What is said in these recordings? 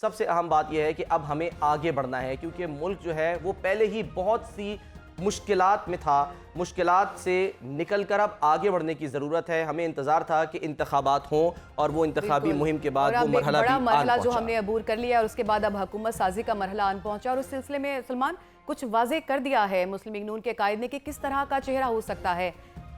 सबसे अहम बात यह है कि अब हमें आगे बढ़ना है, क्योंकि मुल्क जो है वो पहले ही बहुत सी मुश्किलात में था। मुश्किलात से निकल कर अब आगे बढ़ने की ज़रूरत है। हमें इंतज़ार था कि इंतखाबात हों और वो इंतखाबी मुहिम के बाद वो मरहला भी मरहला जो हमने अबूर कर लिया और उसके बाद अब हुकूमत साजी का मरहला आन पहुंचा। और उस सिलसिले में सलमान कुछ वाजे कर दिया है मुस्लिम लीग नून के कायद ने कि किस तरह का चेहरा हो सकता है।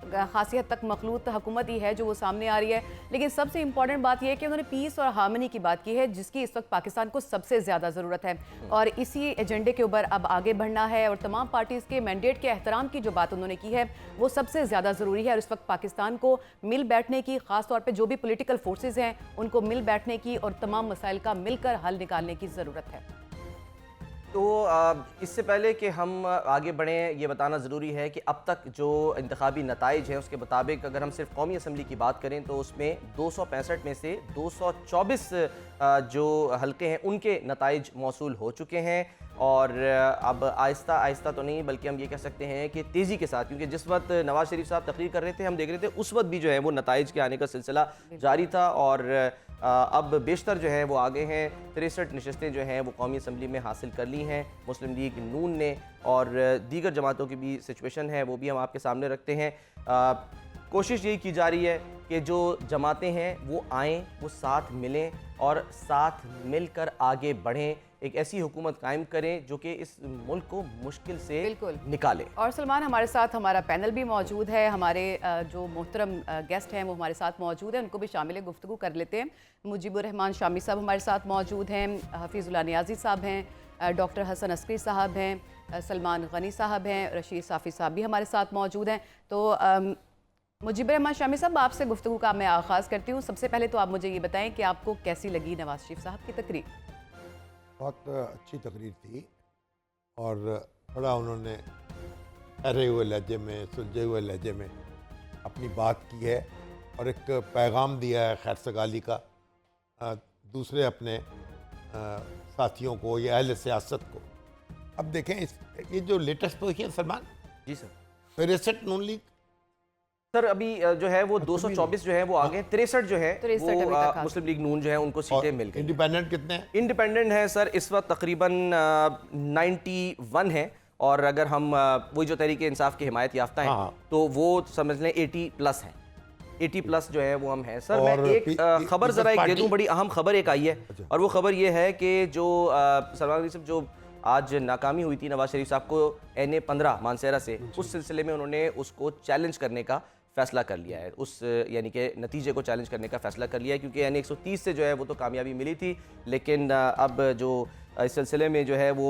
खासी हद तक मखलूत हुकूमत ही है जो वो सामने आ रही है, लेकिन सबसे इंपॉर्टेंट बात यह है कि उन्होंने पीस और हार्मनी की बात की है, जिसकी इस वक्त पाकिस्तान को सबसे ज़्यादा ज़रूरत है। और इसी एजेंडे के ऊपर अब आगे बढ़ना है और तमाम पार्टीज़ के मैंडेट के एहतराम की जो बात उन्होंने की है वो सबसे ज़्यादा ज़रूरी है। और इस वक्त पाकिस्तान को मिल बैठने की, ख़ास तौर पर जो भी पोलिटिकल फोर्सेज हैं उनको मिल बैठने की और तमाम मसाइल का मिलकर हल निकालने की ज़रूरत है। तो इससे पहले कि हम आगे बढ़ें, ये बताना ज़रूरी है कि अब तक जो इंतखाबी नताइज हैं उसके मुताबिक अगर हम सिर्फ कौमी असम्बली की बात करें तो उसमें 265 में से 224 जो हल्के हैं उनके नताइज मौसूल हो चुके हैं। और अब आहिस्ता आहिस्ता तो नहीं बल्कि हम ये कह सकते हैं कि तेज़ी के साथ, क्योंकि जिस वक्त नवाज शरीफ साहब तकरीर कर रहे थे हम देख रहे थे उस वक्त भी जो है वो नताइज के आने का सिलसिला जारी था। और अब बेशतर जो है वो आगे हैं। 63 नशस्तें जो हैं वो कौमी असम्बली में हासिल कर ली हैं मुस्लिम लीग नून ने, और दीगर जमातों की भी सिचुएशन है वो भी हम आपके सामने रखते हैं। कोशिश यही की जा रही है कि जो जमातें हैं वो आएँ, वो साथ मिलें और साथ मिलकर आगे बढ़ें, एक ऐसी हुकूमत कायम करें जो कि इस मुल्क को मुश्किल से निकाले। और सलमान, हमारे साथ हमारा पैनल भी मौजूद है, हमारे जो मोहतरम गेस्ट हैं वो हमारे साथ मौजूद हैं, उनको भी शामिल गुफ्तगू कर लेते हैं। मुजीबुर रहमान शामी साहब हमारे साथ मौजूद हैं, हफीज़ुल्लाह नियाज़ी साहब हैं, डॉक्टर हसन अस्करी साहब हैं, सलमान गनी साहब हैं, रशीद साफ़ी साहब भी हमारे साथ मौजूद हैं। तो मुजीबुर रहमान शामी साहब, आपसे गुफ्तगू का मैं आगाज़ करती हूँ। सबसे पहले तो आप मुझे ये बताएं कि आपको कैसी लगी नवाज शरीफ साहब की तकरीर? बहुत अच्छी तकरीर थी और बड़ा उन्होंने ठहरे हुए लहजे में, सुलझे हुए लहजे में अपनी बात की है और एक पैगाम दिया है खैर सगाली का दूसरे अपने साथियों को या अहल सियासत को। अब देखें ये जो लेटेस्ट पोजीशन सलमान जी सर, 63 नून लीग सर अभी जो है वो 224 जो है वो आगे, 63 जो है वो मुस्लिम लीग नून जो है उनको सीटें मिल गई। इंडिपेंडेंट कितने हैं? इंडिपेंडेंट है सर इस वक्त तकरीबन 91 है, और अगर हम वही जो तहरीक इंसाफ की हिमायत याफ्ता हैं तो वो समझ लें 80 प्लस है। 80 प्लस जो है वो हम हैं सर। मैं एक खबर ज़रा एक दे दूँ, बड़ी अहम खबर एक आई है और वो खबर ये है कि जो सलमान साहब जो आज नाकामी हुई थी नवाज शरीफ साहब को NA-15 मानसेरा से, उस सिलसिले में उन्होंने उसको चैलेंज करने का फैसला कर लिया है। उस यानी कि नतीजे को चैलेंज करने का फैसला कर लिया है, क्योंकि NA 130 से जो है वो तो कामयाबी मिली थी, लेकिन अब जो इस सिलसिले में जो है वो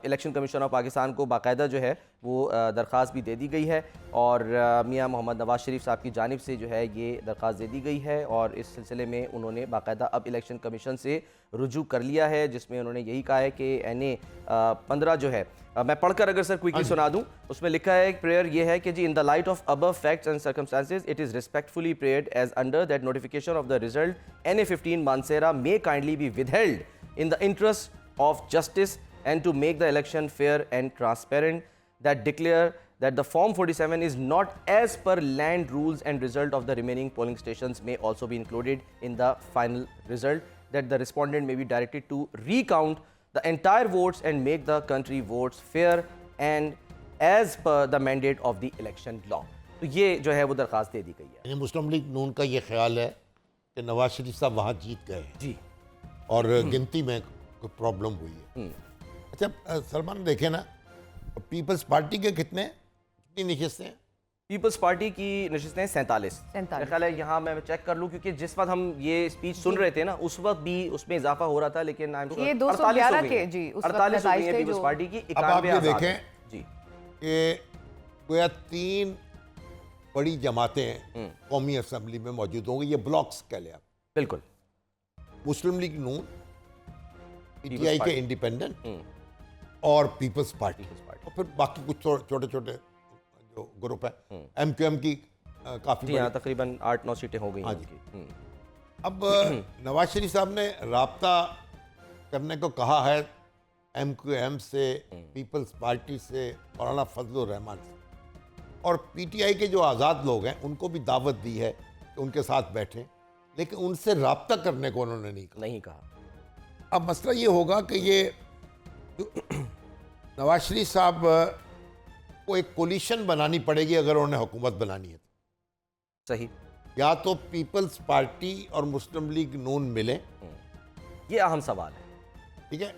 इलेक्शन कमीशन ऑफ पाकिस्तान को बाकायदा जो है वो दरख्वास्त भी दे दी गई है और मियां मोहम्मद नवाज शरीफ साहब की जानिब से जो है ये दरख्वास्त दे दी गई है। और इस सिलसिले में उन्होंने बाकायदा अब इलेक्शन कमीशन से रुजू कर लिया है, जिसमें उन्होंने यही कहा है कि NA-15 जो है, मैं पढ़कर अगर सर क्विकली सुना दूं, उसमें लिखा है एक प्रेयर ये है कि जी, in the light of above facts and circumstances it is respectfully prayed as under that notification of the result NA-15 Mansehra may kindly be withheld in the interest of justice and to make the election fair and transparent, that declare that the Form 47 is not as per land rules and result of the remaining polling stations may also be included in the final result, that the respondent may be directed to recount the entire votes and make the country votes fair and as per the mandate of the election law. तो ये जो है वो दरख्वास्त दे दी गई है। मुस्लिम league नून का ये ख्याल है कि नवाज शरीफ साहब वहाँ जीत गए जी और गिनती में प्रॉब्लम हुई है। अच्छा सलमान, देखे ना पीपल्स पार्टी के कितनी नशिस्तें हैं? पीपल्स पार्टी की नशिस्तें 47 मेरा ख्याल है। यहाँ मैं चेक कर लूँ, क्योंकि जिस वक्त हम ये स्पीच सुन रहे थे ना उस वक्त भी उसमें इजाफा हो रहा था, लेकिन ये 211 के जी 48 हो गई है पीपल्स पार्टी की। अब आप ये देखें जी कि गोया 3 बड़ी जमातें कौमी असम्बली में मौजूद होंगी, ये ब्लॉक्स कह लें आप। बिल्कुल, मुस्लिम लीग नून, PTI के इंडिपेंडेंट और पीपल्स पार्टी और फिर बाकी कुछ छोटे छोटे जो ग्रुप है। MQM की काफ़ी तकरीबन 8-9 सीटें हो गई हैं उनकी। अब नवाज शरीफ साहब ने राब्ता करने को कहा है MQM से, पीपल्स पार्टी से, मौलाना फजलुर रहमान से, और PTI के जो आज़ाद लोग हैं उनको भी दावत दी है कि उनके साथ बैठें, लेकिन उनसे राब्ता करने को उन्होंने नहीं कहा। अब मसला ये होगा कि ये नवाज शरीफ साहब को एक कोलिशन बनानी पड़ेगी अगर उन्हें हुकूमत बनानी है। सही, या तो पीपल्स पार्टी और मुस्लिम लीग नून मिलें, ये अहम सवाल है। ठीक है,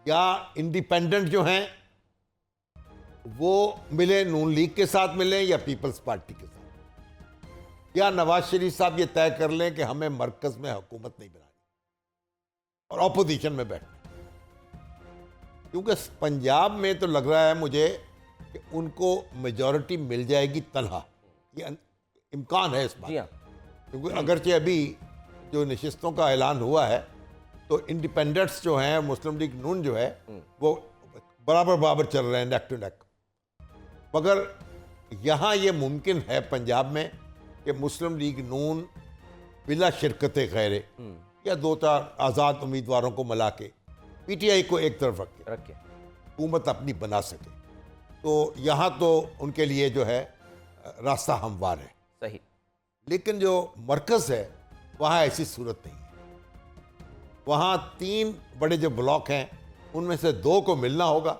या इंडिपेंडेंट जो हैं वो मिले, नून लीग के साथ मिलें या पीपल्स पार्टी के साथ, या नवाज शरीफ साहब ये तय कर लें कि हमें मरकज में हुकूमत नहीं बनानी और ऑपोजिशन में बैठना। क्योंकि पंजाब में तो लग रहा है मुझे कि उनको मेजॉरिटी मिल जाएगी तनहा, ये इम्कान है इस बात। जी हाँ, क्योंकि अगरचे अभी जो नशिस्तों का ऐलान हुआ है तो इंडिपेंडेंट्स जो हैं, मुस्लिम लीग नून जो है वो बराबर बराबर चल रहे हैं, नेक टू नेक। मगर यहाँ ये मुमकिन है पंजाब में कि मुस्लिम लीग नून बिला शिरकत खैरे या 2-4 आज़ाद उम्मीदवारों को मिला के पीटीआई को एक तरफ रख के हुकूमत अपनी बना सके, तो यहाँ तो उनके लिए जो है रास्ता हमवार है। सही, लेकिन जो मरकज़ है वहाँ ऐसी सूरत नहीं है। वहाँ 3 बड़े जो ब्लॉक हैं उनमें से 2 को मिलना होगा।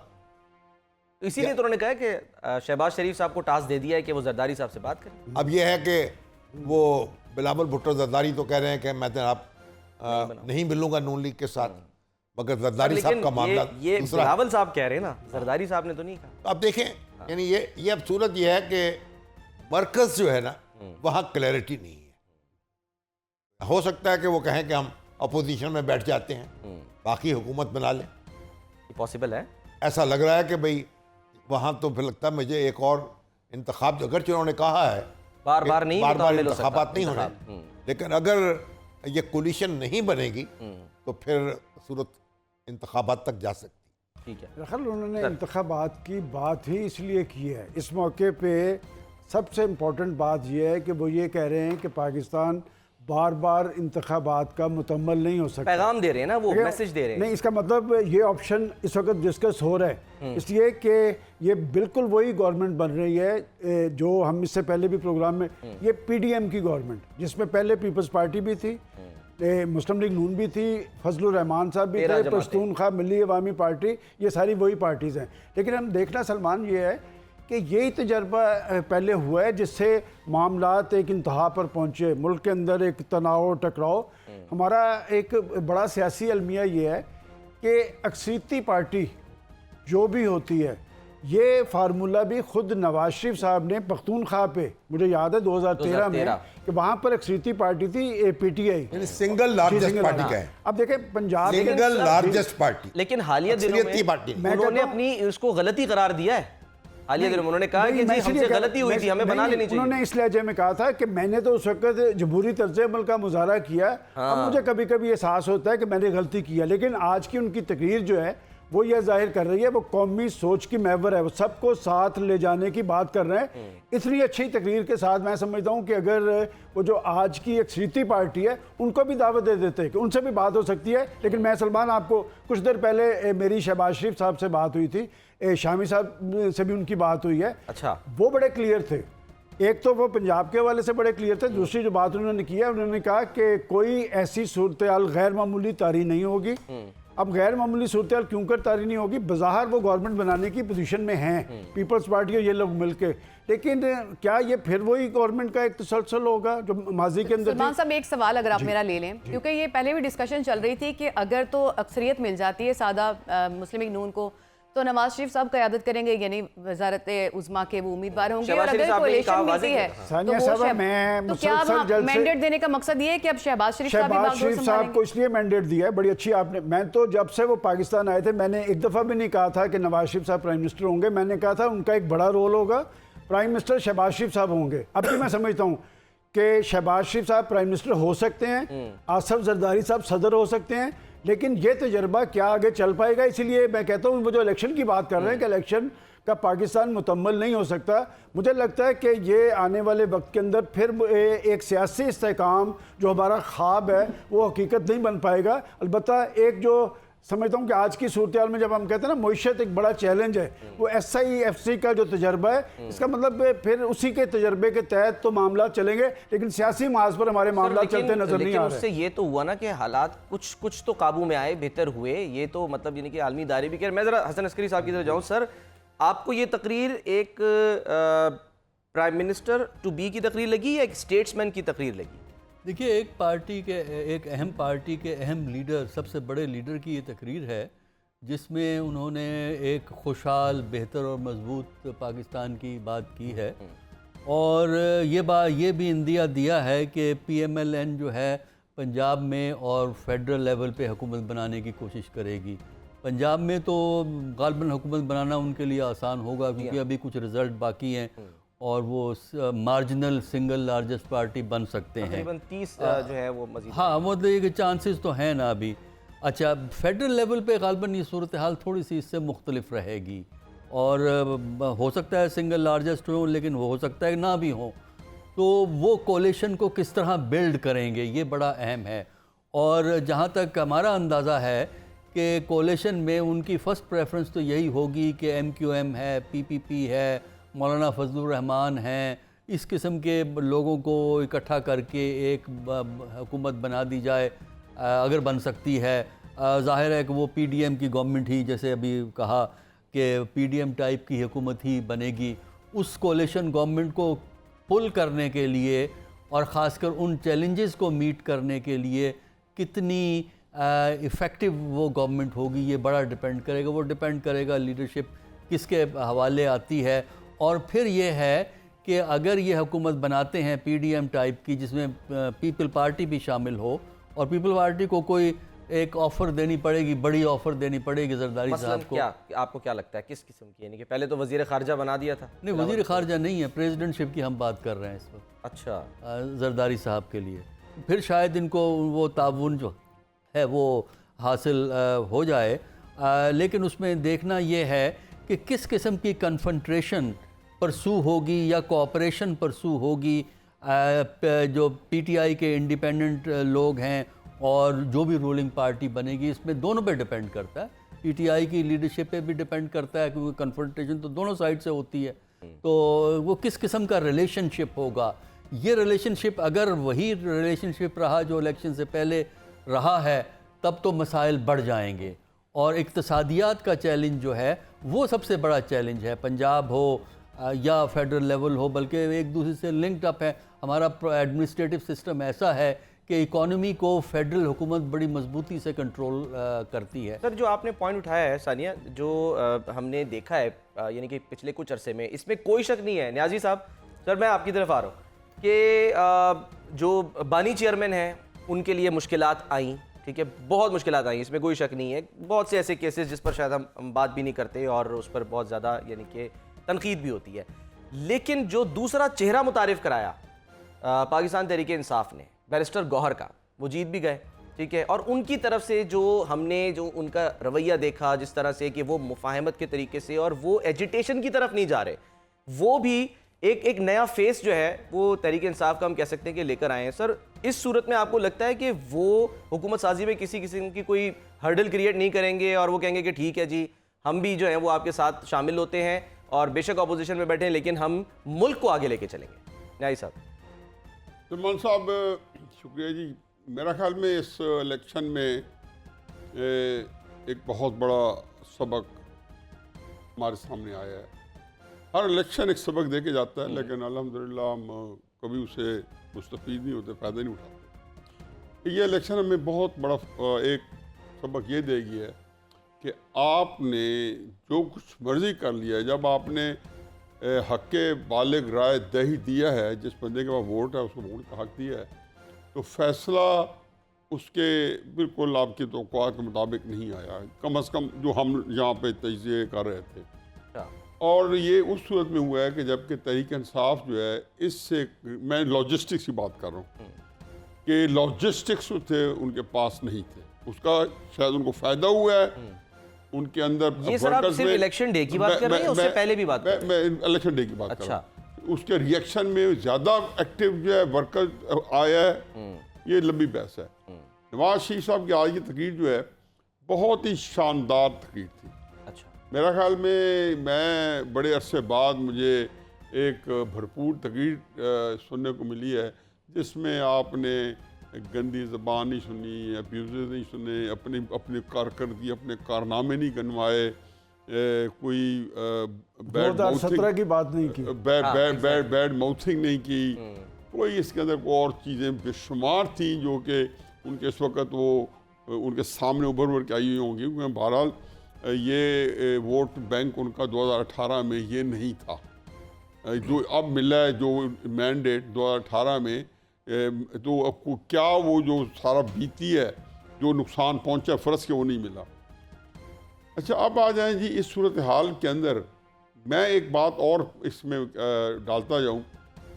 इसीलिए तो उन्होंने कहा कि शहबाज शरीफ साहब को टास्क दे दिया है कि वो जरदारी साहब से बात करें। अब ये है कि वो बिलावल भुट्टो जरदारी तो कह रहे हैं कि मैं तो आप नहीं मिलूंगा नून लीग के साथ, मगर जरदारी साहब का मामला ये दूसरा। बिलावल साहब कह रहे हैं ना, जरदारी साहब ने तो नहीं कहा। अब देखें, यानी ये अब सूरत ये है कि मरकज़ जो है ना वहाँ क्लैरिटी नहीं है। हो सकता है कि वो कहें कि हम अपोजिशन में बैठ जाते हैं, बाकी हुकूमत बना लें, ये पॉसिबल है। ऐसा लग रहा है कि भाई वहाँ तो फिर लगता है मुझे एक और इंतखाब, अगर उन्होंने कहा है बार बार नहीं, बार मुताबिल हो इंतखाबात नहीं सकता। होने, लेकिन अगर ये कोलिशन नहीं बनेगी तो फिर सूरत इंतखाबात तक जा सकती। ठीक है, दरअसल उन्होंने इंतखाबात की बात ही इसलिए की है इस मौके पे। सबसे इम्पोर्टेंट बात यह है कि वो ये कह रहे हैं कि पाकिस्तान बार बार इंतखाबात का मुकम्मल नहीं हो सकता। पैगाम दे रहे हैं ना, वो मैसेज दे रहे हैं। नहीं, इसका मतलब ये ऑप्शन इस वक्त डिस्कस हो रहा है, इसलिए कि ये बिल्कुल वही गवर्नमेंट बन रही है जो हम इससे पहले भी प्रोग्राम में, ये पीडीएम की गवर्नमेंट जिसमें पहले पीपल्स पार्टी भी थी, मुस्लिम लीग नून भी थी, फजलुर रहमान साहब भी थे, पश्तूनख्वा मिली अवामी पार्टी, ये सारी वही पार्टीज़ हैं। लेकिन हम देखना सलमान ये है कि यही तजर्बा पहले हुआ है जिससे मामलात एक इंतहा पर पहुँचे, मुल्क के अंदर एक तनाव टकराव। हमारा एक बड़ा सियासी अलमिया ये है कि अक्सरियती पार्टी जो भी होती है, ये फार्मूला भी खुद नवाज शरीफ साहब ने पख्तूनख्वा पे, मुझे याद है 2013 में कि वहाँ पर अक्सरियती पार्टी थी पीटीआई, सिंगल लार्जेस्ट पार्टी का है। अब देखें पंजाब सिंगल लार्जेस्ट पार्टी, लेकिन हालिया दिनों में उन्होंने अपनी उसको गलती करार दिया है। हालिया दिनों में उन्होंने कहा कि जी हमसे गलती हुई थी, हमें बना लेनी चाहिए। उन्होंने इस लहजे में कहा था कि मैंने तो उस वक्त जमहूरी तर्ज अमल का मुजाहरा किया, अब मुझे कभी कभी एहसास होता है कि मैंने गलती किया। लेकिन आज की उनकी तकरीर जो है वो ये जाहिर कर रही है वो कौमी सोच की महवर है, वो सबको साथ ले जाने की बात कर रहे हैं। इतनी अच्छी तकरीर के साथ मैं समझता हूँ कि अगर वो जो आज की अक्सरियती पार्टी है उनको भी दावत दे देते हैं कि उनसे भी बात हो सकती है। लेकिन मैं सलमान, आपको कुछ देर पहले मेरी शहबाज शरीफ साहब से बात हुई थी, शामी साहब से भी उनकी बात हुई है। अच्छा, वो बड़े क्लियर थे। एक तो वो पंजाब के हवाले से बड़े क्लियर थे, दूसरी जो बात उन्होंने की है, उन्होंने कहा कि कोई ऐसी सूरत हाल गैर मामूली तारी नहीं होगी। अब गैर मामूली सूरत हाल क्यों कर तारी नहीं होगी? बज़ाहिर वो गवर्नमेंट बनाने की पोजीशन में हैं, पीपल्स पार्टी और ये लोग मिलके, लेकिन क्या ये फिर वही गवर्नमेंट का एक तसलसल होगा जो माजी के अंदर? सलमान साहब, एक सवाल अगर आप मेरा ले लें, क्योंकि ये पहले भी डिस्कशन चल रही थी कि अगर तो अक्सरियत मिल जाती है सादा मुस्लिम लीग नून को तो नवाज शरीफ साहब क़यादत करेंगे, यानी वजारत उज़्मा के वो उम्मीदवार होंगे, और अगर कोalition मिलती है तो क्या अब मैंडेट देने का मकसद ये है कि अब शहबाज शरीफ साहब को इसलिए मैंडेट दिया है? बड़ी अच्छी आपने, मैं तो जब से वो पाकिस्तान आए थे मैंने एक दफ़ा भी नहीं कहा था कि नवाज शरीफ साहब प्राइम मिनिस्टर होंगे, मैंने कहा था उनका एक बड़ा रोल होगा, प्राइम मिनिस्टर शहबाज शरीफ साहब होंगे। अब भी मैं समझता हूँ कि शहबाज शरीफ साहब प्राइम मिनिस्टर हो सकते हैं, आसफ जरदारी साहब सदर हो सकते हैं, लेकिन ये तजर्बा क्या आगे चल पाएगा? इसीलिए मैं कहता हूँ वो जो इलेक्शन की बात कर रहे हैं कि इलेक्शन का पाकिस्तान मुकम्मल नहीं हो सकता, मुझे लगता है कि ये आने वाले वक्त के अंदर फिर एक सियासी इस्तेहकाम जो हमारा ख्वाब है वो हकीकत नहीं बन पाएगा। अलबत्ता एक जो समझता हूँ कि आज की सूरत हाल में जब हम कहते हैं ना मईशत एक बड़ा चैलेंज है, वो SIFC का जो तजर्बा है, इसका मतलब फिर उसी के तजर्बे के तहत तो मामला चलेंगे, लेकिन सियासी महाज पर हमारे मामला चलते नजर नहीं आ रहे। उससे ये तो हुआ ना कि हालात कुछ तो काबू में आए, बेहतर हुए, ये तो मतलब यानी कि आलमी दायरे भी। मैं ज़रा हसन अस्करी साहब की तरफ जाऊँ। सर, आपको ये तकरीर एक प्राइम मिनिस्टर टू बी की तकरीर लगी या एक स्टेट्समैन की तकरीर लगी? देखिए, एक अहम पार्टी के अहम लीडर, सबसे बड़े लीडर की ये तकरीर है, जिसमें उन्होंने एक खुशहाल, बेहतर और मजबूत पाकिस्तान की बात की है। और ये भी इंदिया दिया है कि PMLN जो है पंजाब में और फेडरल लेवल पे हुकूमत बनाने की कोशिश करेगी। पंजाब में तो गालबन हुकूमत बनाना उनके लिए आसान होगा, क्योंकि अभी कुछ रिज़ल्ट बाकी हैं और वो मार्जिनल सिंगल लार्जेस्ट पार्टी बन सकते हैं। तकरीबन 30 जो है वो मजीद। हाँ, मतलब ये चांसेस तो हैं ना अभी। अच्छा, फेडरल लेवल पे गालबन ये सूरत हाल थोड़ी सी इससे मुख्तलिफ रहेगी, और हो सकता है सिंगल लार्जेस्ट हो, लेकिन वो हो सकता है ना भी हो। तो वो कोलिशन को किस तरह बिल्ड करेंगे, ये बड़ा अहम है। और जहाँ तक हमारा अंदाज़ा है कि कोलिशन में उनकी फ़र्स्ट प्रेफरेंस तो यही होगी कि MQM है, PPP है, मौलाना फजलुर रहमान हैं, इस किस्म के लोगों को इकट्ठा करके एक हुकूमत बना दी जाए, अगर बन सकती है। ज़ाहिर है कि वो PDM की गवर्नमेंट ही, जैसे अभी कहा कि PDM टाइप की हुकूमत ही बनेगी। उस कोलिशन गवर्नमेंट को पुल करने के लिए और ख़ासकर उन चैलेंजेस को मीट करने के लिए कितनी इफ़ेक्टिव वो गवर्नमेंट होगी, ये बड़ा डिपेंड करेगा। वो डिपेंड करेगा लीडरशिप किसके हवाले आती है। और फिर ये है कि अगर ये हुकूमत बनाते हैं PDM टाइप की, जिसमें पीपल पार्टी भी शामिल हो, और पीपल पार्टी को कोई एक ऑफ़र देनी पड़ेगी, बड़ी ऑफ़र देनी पड़ेगी जरदारी साहब को। क्या आपको क्या लगता है किस किस्म की? यानी कि पहले तो वज़ीर ख़ारजा बना दिया था। नहीं, वज़ीर ख़ारजा नहीं है, प्रेसिडेंटशिप की हम बात कर रहे हैं इस वक्त। अच्छा, जरदारी साहब के लिए फिर शायद इनको वो ताउन जो है वो हासिल हो जाए। लेकिन उसमें देखना ये है कि किस किस्म की कन्फ्रंट्रेशन परसू होगी या कोऑपरेशन परसू होगी। जो PTI के इंडिपेंडेंट लोग हैं और जो भी रूलिंग पार्टी बनेगी, इसमें दोनों पे डिपेंड करता है। PTI की लीडरशिप पे भी डिपेंड करता है, क्योंकि कन्फ्रंटेशन तो दोनों साइड से होती है। तो वो किस किस्म का रिलेशनशिप होगा, ये रिलेशनशिप अगर वही रिलेशनशिप रहा जो इलेक्शन से पहले रहा है, तब तो मसाइल बढ़ जाएंगे। और इक्तसादियात का चैलेंज जो है वो सबसे बड़ा चैलेंज है, पंजाब हो या फेडरल लेवल हो, बल्कि एक दूसरे से लिंक्ड अप है। हमारा एडमिनिस्ट्रेटिव सिस्टम ऐसा है कि इकोनॉमी को फेडरल हुकूमत बड़ी मजबूती से कंट्रोल करती है। सर, जो आपने पॉइंट उठाया है सानिया, जो हमने देखा है यानी कि पिछले कुछ अरसे में, इसमें कोई शक नहीं है। न्याजी साहब, सर मैं आपकी तरफ आ रहा हूँ कि जो बानी चेयरमैन हैं उनके लिए मुश्किलात आई, ठीक है, बहुत मुश्किलात आई, इसमें कोई शक नहीं है। बहुत से ऐसे केसेस जिस पर शायद हम बात भी नहीं करते और उस पर बहुत ज़्यादा यानी कि तनकीद भी होती है। लेकिन जो दूसरा चेहरा मुतारिफ कराया पाकिस्तान तहरीक इंसाफ ने, बैरिस्टर गौहर का, वो जीत भी गए, ठीक है। और उनकी तरफ से जो हमने जो उनका रवैया देखा, जिस तरह से कि वो मुफाहमत के तरीके से और वो एजिटेशन की तरफ नहीं जा रहे, वो भी एक नया फेस जो है वो तहरीक इंसाफ का हम कह सकते हैं कि लेकर आए हैं। सर, इस सूरत में आपको लगता है कि वो हुकूमत साजी में किसी किस्म की कोई हर्डल क्रिएट नहीं करेंगे और वो कहेंगे कि ठीक है जी, हम भी जो है वो आपके साथ शामिल होते हैं और बेशक अपोजिशन में बैठे हैं, लेकिन हम मुल्क को आगे लेके चलेंगे? न्याई साहब। सलमान साहब, शुक्रिया जी। मेरा ख्याल में इस इलेक्शन में एक बहुत बड़ा सबक हमारे सामने आया है। हर इलेक्शन एक सबक दे के जाता है, लेकिन अल्हम्दुलिल्लाह हम कभी उसे मुस्तफ़ीद नहीं होते, फ़ायदा नहीं उठाते। ये इलेक्शन हमें बहुत बड़ा एक सबक ये देगी है कि आपने जो कुछ मर्ज़ी कर लिया है, जब आपने हक़ बालिग राय दही दिया है, जिस बंदे के पास वोट है उसको वोट का हक़ दिया है, तो फ़ैसला उसके बिल्कुल आपकी तवक्कुआ के मुताबिक नहीं आया, कम अज़ कम जो हम यहाँ पे तजिए कर रहे थे। और ये उस सूरत में हुआ है कि जबकि तहरीक इंसाफ जो है, इससे मैं लॉजिस्टिक्स की बात कर रहा हूँ कि लॉजिस्टिक्स थे उनके पास नहीं थे, उसका शायद उनको फ़ायदा हुआ है उनके अंदर। ये सर आप सिर्फ इलेक्शन डे की बात कर रहे हैं, उससे पहले भी बात कर रहे हैं? मैं इलेक्शन डे की बात कर रहा हूँ। उसके रिएक्शन में ज़्यादा एक्टिव जो है वर्कर आया है, ये लंबी बहस है। नवाज शरीफ साहब की आज की तकरीर जो है बहुत ही शानदार तकरीर थी। अच्छा, मेरा ख्याल में मैं बड़े अरसे बाद मुझे एक भरपूर तकरीर सुनने को मिली है जिसमें आपने गंदी ज़बान नहीं सुनी, अब्यूज़ नहीं सुने, अपनी कारकर्दगी, अपने कारनामे नहीं गनवाए, कोई बैड 2017 की बात नहीं की। बैड माउथिंग नहीं की, कोई इसके अंदर कोई और चीज़ें बेशुमार थी जो कि उनके इस वक्त वो उनके सामने उभर के आई हुई होंगी, क्योंकि बहरहाल ये वोट बैंक उनका 2018 में ये नहीं था जो अब मिला है, जो मैंडेट 2018 में, तो आपको क्या वो जो सारा बीती है, जो नुकसान पहुंचा फ़र्ज के वो नहीं मिला। अच्छा, अब आ जाएं जी इस सूरत हाल के अंदर मैं एक बात और इसमें डालता जाऊं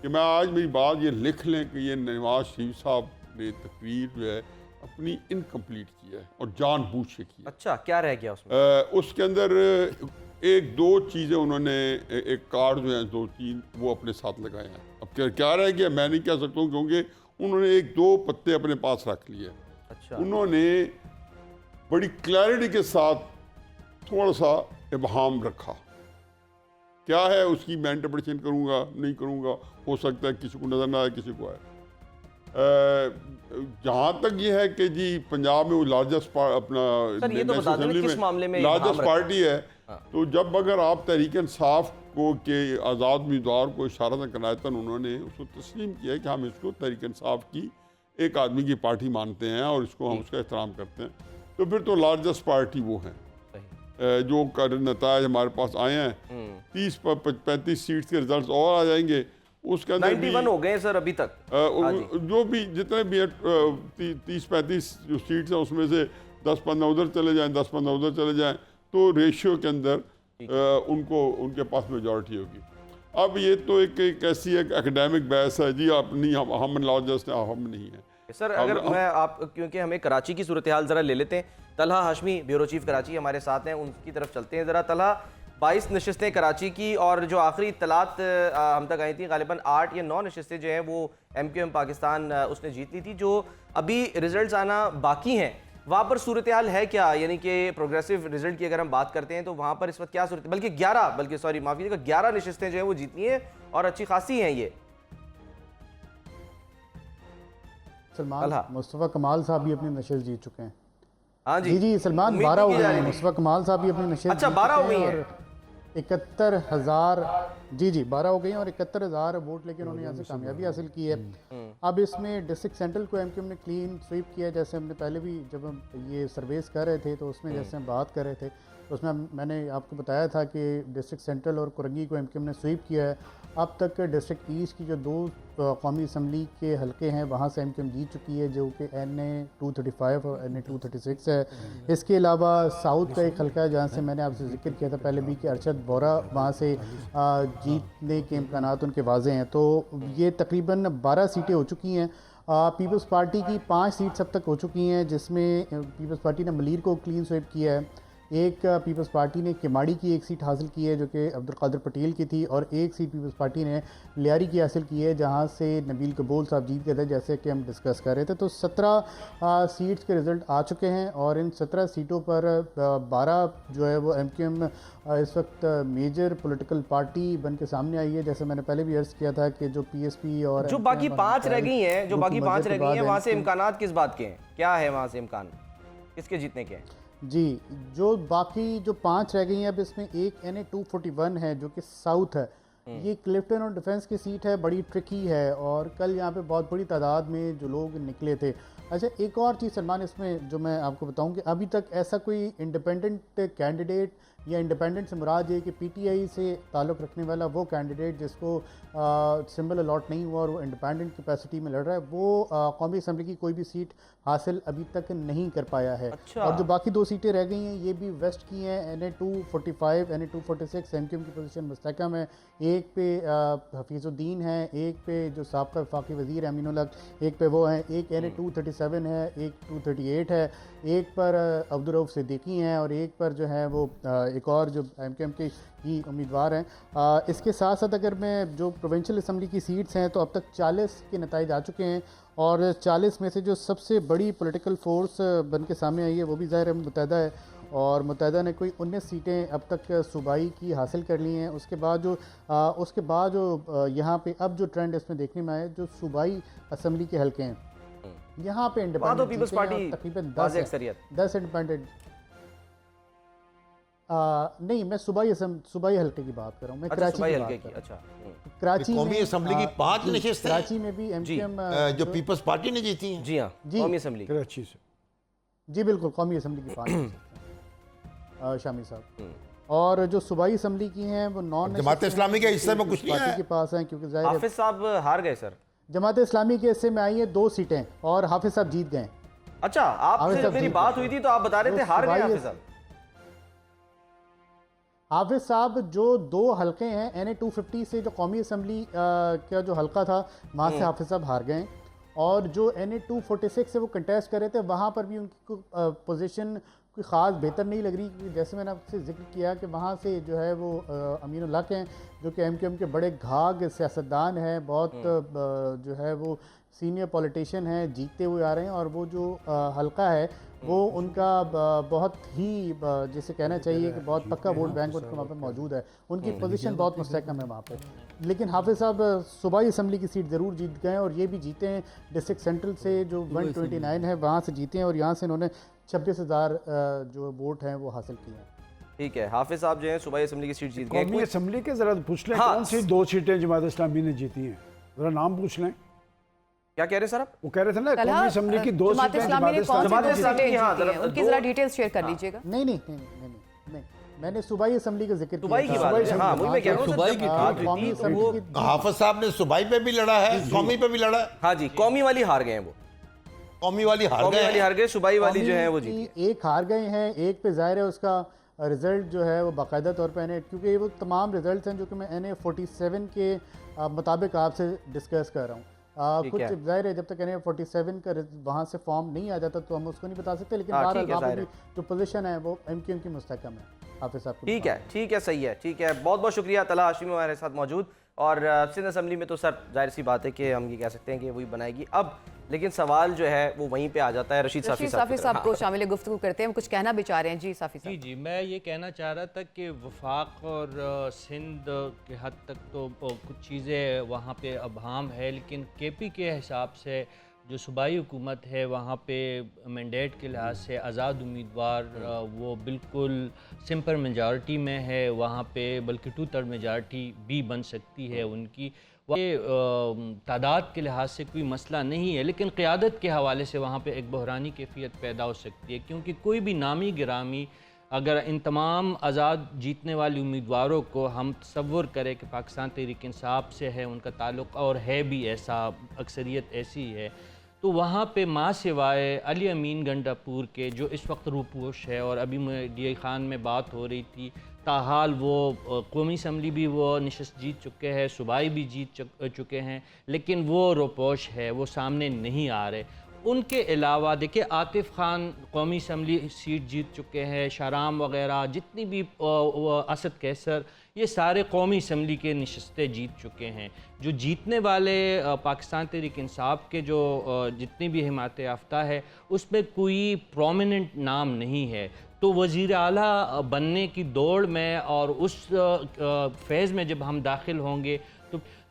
कि मैं आज मेरी बात ये लिख लें कि ये नवाज शरीफ साहब ने तकरीर जो है अपनी इनकम्प्लीट की है और जानबूझ के की है। अच्छा, क्या रह गया उसमें? उसके अंदर एक दो चीज़ें उन्होंने एक कार्ड जो है 2-3 वो अपने साथ लगाए हैं। अब क्या रह गया मैं नहीं कह सकता हूँ, क्योंकि उन्होंने एक दो पत्ते अपने पास रख लिए। अच्छा, उन्होंने बड़ी क्लैरिटी के साथ थोड़ा सा इबहाम रखा। क्या है उसकी मैं इंटरप्रिटेशन करूँगा नहीं करूँगा, हो सकता है किसी को नज़र ना आए, किसी को आए। जहाँ तक ये है कि जी पंजाब में वो लार्जेस्ट अपना सर ये तो बता दें किस मामले में लार्जेस्ट पार्टी है, तो जब अगर आप तहरीक इंसाफ को के आज़ाद उम्मीदवार को इशारा करायतन उन्होंने उसको तस्लीम किया है कि हम इसको तहरीक इंसाफ की एक आदमी की पार्टी मानते हैं और इसको हम उसका एहतराम करते हैं, तो फिर तो लार्जेस्ट पार्टी वो है जो नताज हमारे पास आए हैं। 30-35 सीट्स के रिजल्ट और आ जाएंगे, उसके अंदर 91 हो गए सर अभी तक। जो भी जितने भी 30-35 जो सीट्स हैं उसमें से 10-15 उधर चले जाएं, 10-15 उधर चले जाएं, तो रेशियो के अंदर उनको उनके पास मेजॉरिटी होगी। अब ये तो एक ऐसी एक एकेडमिक बहस है जी, आप नहीं हम लार्जेस्ट हैं, हम नहीं हैं सर। अगर मैं आप क्योंकि हमें कराची की सूरत हाल ज़रा ले लेते हैं, तलहा हाशमी ब्यूरो चीफ कराची हमारे साथ हैं, उनकी तरफ चलते हैं ज़रा। तलहा, 22 नशस्तें कराची की और जो आखिरी इत्तलात हम तक आई थी गालिबन 8 या 9 नशस्तें जो हैं वो MQM पाकिस्तान उसने जीत ली थी। जो अभी रिजल्ट्स आना बाकी हैं वहाँ पर सूरत हाल है क्या? यानी कि प्रोग्रेसिव रिजल्ट की अगर हम बात करते हैं तो वहाँ पर इस वक्त क्या सूरत, बल्कि 11 नशस्तें जो है वो जीतनी है और अच्छी खासी हैं ये। सलमान मुस्तफ़ा कमाल साहब भी अपनी नशस्त जीत चुके हैं। हाँ जी जी सलमान 12 हो गए हैं। मुस्तफ़ा कमाल साहब भी अपनी नशस्त अच्छा 12 हो गई हैं। 71,000 जी 12 हो गई हैं और 71,000 वोट लेके उन्होंने यहाँ से कामयाबी हासिल की है। अब इसमें डिस्ट्रिक्ट सेंट्रल को MQM ने क्लीन स्वीप किया, जैसे हमने पहले भी जब हम ये सर्वेस कर रहे थे तो उसमें जैसे हम बात कर रहे थे तो उसमें मैंने आपको बताया था कि डिस्ट्रिक्ट सेंट्रल और कुरंगी को MQM ने स्वीप किया है। अब तक डिस्ट्रिक्ट ईस्ट की जो 2 कौमी असम्बली के हलके हैं वहाँ से MQM जीत चुकी है, जो कि NA 235 और NA 236 है। इसके अलावा साउथ का एक हलका है जहाँ से मैंने आपसे जिक्र किया था पहले भी कि अरशद बोरा वहाँ से जीतने के इम्कानात उनके वाज़े हैं। तो ये तकरीबन 12 सीटें हो चुकी हैं। पीपल्स पार्टी की 5 सीट्स अब तक हो चुकी हैं, जिसमें पीपल्स पार्टी ने मलीर को क्लीन स्वीप किया है। एक पीपल्स पार्टी ने किमाड़ी की एक सीट हासिल की है जो कि अब्दुल कादिर पटेल की थी, और एक सीट पीपल्स पार्टी ने लियारी की हासिल की है जहां से नबील कबूल साहब जीत गए थे, जैसे कि हम डिस्कस कर रहे थे। तो 17 सीट्स के रिज़ल्ट आ चुके हैं और इन 17 सीटों पर 12 जो है वो MQM इस वक्त मेजर पॉलिटिकल पार्टी बन के सामने आई है। जैसे मैंने पहले भी अर्ज़ किया था कि जो PSP और जो बाकी 5 रह गई हैं, जो बाकी 5 रह गई हैं वहाँ से इम्कानात किस बात के हैं, क्या है वहाँ से इम्कान किसके जीतने के हैं? जी जो बाकी जो 5 रह गई हैं, अब इसमें एक NA 241 है जो कि साउथ है। ये क्लिफ्टन और डिफेंस की सीट है, बड़ी ट्रिकी है और कल यहाँ पे बहुत बड़ी तादाद में जो लोग निकले थे। अच्छा एक और चीज़ सलमान इसमें जो मैं आपको बताऊं कि अभी तक ऐसा कोई इंडिपेंडेंट कैंडिडेट या इंडिपेंडेंट से मुराद ये कि PTI से ताल्लुक़ रखने वाला वो कैंडिडेट जिसको सिंबल अलॉट नहीं हुआ और वो इंडिपेंडेंट कैपेसिटी में लड़ रहा है, वो कौमी असम्बली की कोई भी सीट हासिल अभी तक नहीं कर पाया है। अच्छा। और जो बाकी 2 सीटें रह गई हैं ये भी वेस्ट की हैं। NA 245 NA 246 MQM की पोजीशन मुस्तहकम है। एक पे हफीज़ुद्दीन है, एक पे जो साबका वफाकी वज़ीर है अमीनुल हक, एक पे वो हैं, एक NA 237 है, एक 238 है, एक पर अब्दुल रऊफ़ सिद्दीकी हैं और एक पर जो है वो एक और जो MKM के ही उम्मीदवार हैं। इसके साथ साथ अगर मैं जो प्रोविंशियल असम्बली की सीट्स हैं तो अब तक 40 के नताइज आ चुके हैं और 40 में से जो सबसे बड़ी पॉलिटिकल फोर्स बन के सामने आई है वो भी ज़ाहिर है मुत्तहिदा है और मुत्तहिदा ने कोई 19 सीटें अब तक सूबाई की हासिल कर ली हैं। उसके बाद जो यहाँ पे अब जो ट्रेंड इसमें देखने में आया, जो सूबाई असम्बली के हल्के हैं यहाँ पे इंडिपेंडेंट पीपल्स पार्टी तकरीबन वाज़ेह अक्सरियत 10 इंडिपेंडेंट नहीं, मैं सूबाई हल्के की बात कर रहा हूँ, मैं कराची सूबाई की हल्के बात की, कर रहा हूँ। अच्छा। कराची कौमी में, असम्बली की 5 जी, नशिस्तें कराची में भी MKM जो पीपल्स पार्टी ने जीती हैं। जी हाँ, जी। कौमी असम्बली। कराची से जी बिल्कुल, कौमी असम्बली की 5 शामी साहब, और जो सूबाई असम्बली की हैं वो नॉन जमात इस्लामी के हिस्से में कुछ नहीं पार्टी है। के पास हैं, क्योंकि ज़ाहिर है हाफिज साहब हार गए सर। जमात इस्लामी के हिस्से में आई हैं 2 सीटें और हाफिज साहब जीत गए। अच्छा, आपसे जब मेरी बात हुई थी तो आप बता रहे थे हार गए हाफिज साहब। हाफिज साहब जो 2 हलके हैं NA 250 से जो कौमी असम्बली का जो हलका था वहाँ से हाफिज साहब हार गए, और जो NA 246 से वो कंटेस्ट कर रहे थे वहाँ पर भी उनकी पोजीशन कोई ख़ास बेहतर नहीं लग रही, क्योंकि जैसे मैंने आपसे जिक्र किया कि वहाँ से जो है वो अमीनुल हक हैं जो कि MKM के बड़े घाघ सियासतदान हैं, बहुत जो है वो सीनियर पॉलिटिशियन हैं, जीतते हुए आ रहे हैं, और वो जो हलका है वो उनका बहुत ही जैसे कहना चाहिए कि बहुत पक्का वोट बैंक उनका वहाँ पर मौजूद है, उनकी पोजीशन बहुत मुस्तहकम है वहाँ पे। लेकिन हाफिज साहब सूबाई असम्बली की सीट ज़रूर जीत गए और ये भी जीते हैं डिस्ट्रिक्ट सेंट्रल से जो 129 है वहाँ से जीते हैं, और यहाँ से इन्होंने 26,000 जो वोट हैं वो हासिल किए हैं। ठीक है, हाफिज साहब जो है सूबाई असम्बली की सीट जीत गए। कौमी असम्बली के जरा पूछ लें हाँ। कौन सी 2 सीटें जमात इस्लामी ने जीती हैं, जरा नाम पूछ लें। क्या कह रहे हैं सर आप? वो कह रहे थे ना कल कौमी असम्बली की 2 जमात सीटें इस्लामी ने कौन सी जमात 2 इस्लामी सीटें की, हाँ, जीती हैं, जरा उनकी दो- जरा डिटेल्स शेयर कर लीजिएगा। नहीं, मैंने सूबाई असम्बली का जिक्र सूबाई की किया बात था। है, हाँ, वही मैं कह रहा हूँ सर, सूबाई जब की बात हुई कौमी थी तो असम्बली वो की हाफिज साहब ने सूबाई पे भी लड़ा है, कौमी पे भी लड़ा है। हाँ जी, कौमी वाली हार गए हैं वो। कौमी वाली हार कौमी वाली गए। हार गए, सूबाई वाली जो है वो कौमी जीती। की एक हार गए हैं, एक पे ज़ाहिर है उसका रिज़ल्ट जो है वो बाकायदा तौर पर NA, क्योंकि वो तमाम रिज़ल्ट हैं जो कि मैं NA 47 के मुताबिक आपसे डिस्कस कर रहा हूँ। कुछ है। ज़ाहिर है जब तक NA 47 का वहाँ से फॉर्म नहीं आ जाता तो हम उसको नहीं बता सकते, लेकिन हाँ, बहरहाल ठीक है, वहाँ पर ज़ाहिर भी जो पोजीशन है वो MKM की मुस्तहकम है। हाफिज साहब को ठीक है, ठीक है, सही है, ठीक है। बहुत बहुत शुक्रिया तला हाशिमी हमारे साथ मौजूद। और सिंध असम्बली में तो सर जाहिर सी बात है कि हम ये कह सकते हैं कि वही बनाएगी अब, लेकिन सवाल जो है वो वहीं पे आ जाता है रशीद साफी साहब को शामिल गुफ्तगू करते हैं, हम कुछ कहना भी चाह रहे हैं। जी साफी साहब। जी, मैं ये कहना चाह रहा था कि वफाक और सिंध के हद तक तो कुछ चीज़ें वहाँ पे अबहम है, लेकिन KP के हिसाब से जो सूबाई हुकूमत है वहाँ पे मैंडेट के लिहाज से आज़ाद उम्मीदवार वो बिल्कुल सिंपल मेजॉरिटी में है वहाँ पे, बल्कि 2/3 मेजॉरिटी भी बन सकती है उनकी। ये तादाद के लिहाज से कोई मसला नहीं है, लेकिन क़यादत के हवाले से वहाँ पे एक बहरानी कैफियत पैदा हो सकती है, क्योंकि कोई भी नामी गिरामी अगर इन तमाम आज़ाद जीतने वाले उम्मीदवारों को हम तसव्वुर करें कि पाकिस्तान तहरीक इंसाफ से है उनका ताल्लुक़, और है भी ऐसा, अक्सरियत ऐसी है, तो वहाँ पे माँ सिवाय अली अमीन गंडापुर के जो इस वक्त रूपोश है, और अभी डी खान में बात हो रही थी, ताहाल वो कौमी असम्बली भी वो नशस्त जीत चुके हैं, सूबाई भी जीत चुके हैं, लेकिन वो रूपोश है, वो सामने नहीं आ रहे। उनके अलावा देखिए आतिफ़ खान कौमी असम्बली सीट जीत चुके हैं, शाराम वग़ैरह जितनी भी असद कैसर, ये सारे कौमी असम्बली के नशस्तें जीत चुके हैं। जो जीतने वाले पाकिस्तान तहरीक इंसाफ के जो जितनी भी हिमायत याफ्ता है उसमें कोई प्रोमिनेंट नाम नहीं है, तो वज़ीर आला बनने की दौड़ में और उस फेज़ में जब हम दाखिल होंगे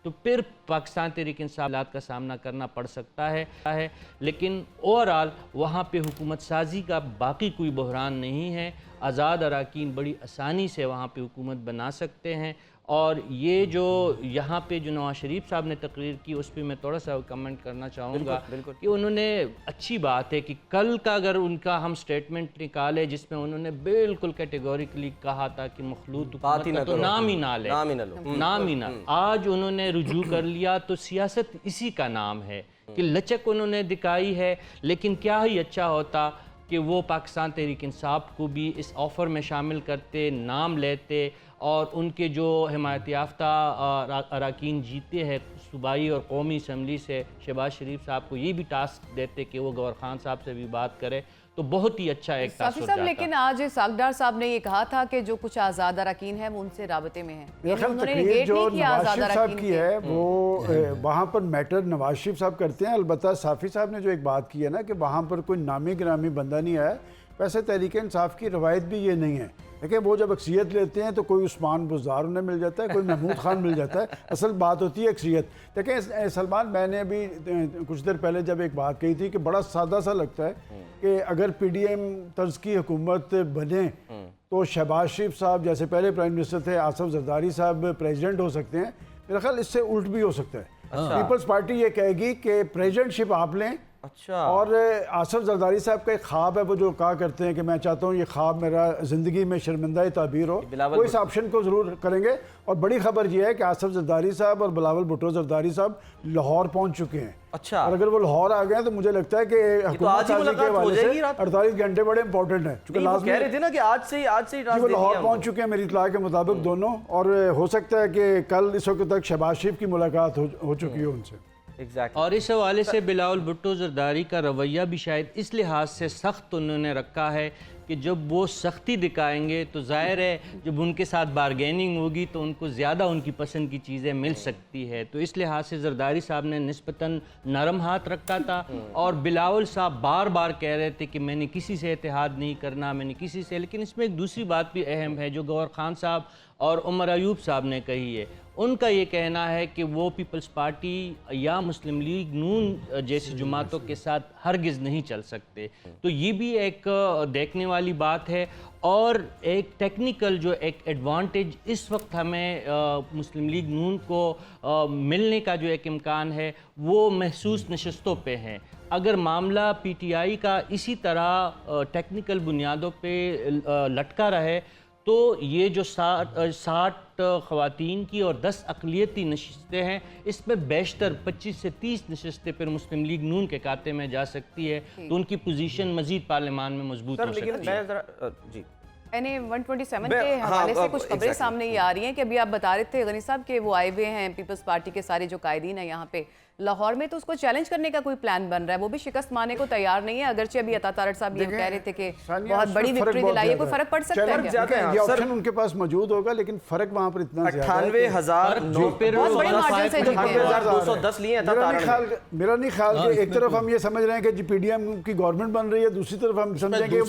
तो फिर पाकिस्तान तहरीक इंसाफ हालात का सामना करना पड़ सकता है। लेकिन ओवरऑल वहाँ पे हुकूमत साजी का बाकी कोई बहरान नहीं है, आज़ाद अरकान बड़ी आसानी से वहाँ पे हुकूमत बना सकते हैं। और ये जो यहाँ पे जो नवाज शरीफ साहब ने तकरीर की उस पर मैं थोड़ा सा कमेंट करना चाहूँगा कि उन्होंने अच्छी बात है कि कल का अगर उनका हम स्टेटमेंट निकाले जिसमें उन्होंने बिल्कुल कैटेगोरिकली कहा था कि मखलूत हुकूमत का तो नाम ही ना ले, नाम ही ना। आज उन्होंने रुजू कर लिया, तो सियासत इसी का नाम है कि लचक उन्होंने दिखाई है, लेकिन क्या ही अच्छा होता कि वो पाकिस्तान तहरीक इंसाफ को भी इस ऑफ़र में शामिल करते, नाम लेते और उनके जो हिमायत याफ्ता अरकान जीते हैं सूबाई और कौमी असम्बली से शहबाज शरीफ साहब को ये भी टास्क देते कि वो गौहर खान साहब से भी बात करें, तो बहुत ही अच्छा एक साफी साहब, लेकिन आज सागदार साहब ने ये कहा था कि जो कुछ आज़ाद अरकान है वो उनसे राबते में है। मेरा ख्याल उन्होंने तकरीर नेगेट जो नहीं किया नवाज आज़ाद शरीफ साहब अरकान की के। है वो वहाँ पर मैटर नवाज शरीफ साहब करते हैं। अलबत्ता साफ़ी साहब ने जो एक बात की है ना कि वहाँ पर कोई नामी गिरामी बंदा नहीं आया, वैसे तहरीक इंसाफ की रवायत भी ये नहीं है। देखिए वो जब अक्सियत लेते हैं तो कोई उस्मान बुज़दार उन्हें मिल जाता है, कोई महमूद खान मिल जाता है, असल बात होती है अक्सियत। देखिए सलमान, मैंने अभी कुछ देर पहले जब एक बात कही थी कि बड़ा सादा सा लगता है कि अगर PDM तर्ज की हुकूमत बने तो शहबाज शरीफ साहब जैसे पहले प्राइम मिनिस्टर थे, आसफ जरदारी साहब प्रेसिडेंट हो सकते हैं। मेरा ख्याल इससे उल्ट भी हो सकता है। पीपल्स पार्टी ये कहेगी कि प्रेसिडेंटशिप आप लें। अच्छा। और आसफ जरदारी साहब का एक ख्वाब है, वो जो कहा करते हैं कि मैं चाहता हूँ ये ख्वाब मेरा ज़िंदगी में शर्मिंदा ताबीर हो, वो इस ऑप्शन को ज़रूर करेंगे। और बड़ी खबर ये है कि आसफ जरदारी साहब और बिलावल भुट्टो जरदारी साहब लाहौर पहुँच चुके हैं। अच्छा। और अगर वो लाहौर आ गए तो मुझे लगता है कि हुकूमत साजी के हवाले से 48 घंटे बड़े इंपॉर्टेंट है, क्योंकि लाजमी कह रहे थे ना कि आज से ही वो लाहौर पहुँच चुके हैं मेरी इत्तला के मुताबिक दोनों। और हो सकता है कि कल इस वक्त तक शहबाज शरीफ की मुलाकात हो चुकी है उनसे। Exactly. और इस हवाले से बिलावल भुट्टो जरदारी का रवैया भी शायद इस लिहाज से सख्त उन्होंने रखा है कि जब वो सख्ती दिखाएंगे तो जाहिर है जब उनके साथ बारगेनिंग होगी तो उनको ज़्यादा उनकी पसंद की चीज़ें मिल सकती है। तो इस लिहाज से जरदारी साहब ने निस्बतन नरम हाथ रखा था और बिलावल साहब बार बार कह रहे थे कि मैंने किसी से इत्तेहाद नहीं करना, मैंने किसी से। लेकिन इसमें एक दूसरी बात भी अहम है जो गौहर खान साहब और उमर अयूब साहब ने कही है। उनका ये कहना है कि वो पीपल्स पार्टी या मुस्लिम लीग नून जैसी जमातों के साथ हरगिज़ नहीं चल सकते। तो ये भी एक देखने वाली बात है। और एक टेक्निकल जो एक एडवांटेज इस वक्त हमें मुस्लिम लीग नून को मिलने का जो एक इम्कान है वो महसूस नशस्तों पे है। अगर मामला PTI का इसी तरह टेक्निकल बुनियादों पे लटका रहे तो ये जो 60 ख़वातीन की और 10 अक़लियती नशिस्तें हैं, इसमें बेशतर 25 से 30 नशिस्तें फिर मुस्लिम लीग नून के खाते में जा सकती है, तो उनकी पोजीशन मज़ीद पार्लियामान में मजबूत हो सकती है। जी यानी 127 के हवाले से कुछ खबरें सामने ये आ रही हैं कि अभी आप बता रहे थे गनी साहब कि वो आए हुए हैं पीपल्स पार्टी के सारे जो कायदीन हैं यहाँ पे लाहौर में, तो उसको चैलेंज करने का कोई प्लान बन रहा है। वो भी शिकस्त मानने को तैयार नहीं है, अगरचे अभी अता तारड़ साहब ये कह रहे थे कि बहुत बड़ी विक्ट्री दिलाई है। कोई फर्क पड़ सकता है क्या? ये ऑप्शन उनके पास मौजूद होगा लेकिन फर्क वहाँ पर इतना 98,210 लिए। मेरा नहीं ख्याल कि एक तरफ हम ये समझ रहे हैं कि PDM की गवर्नमेंट बन रही है, दूसरी तरफ हम समझेंगे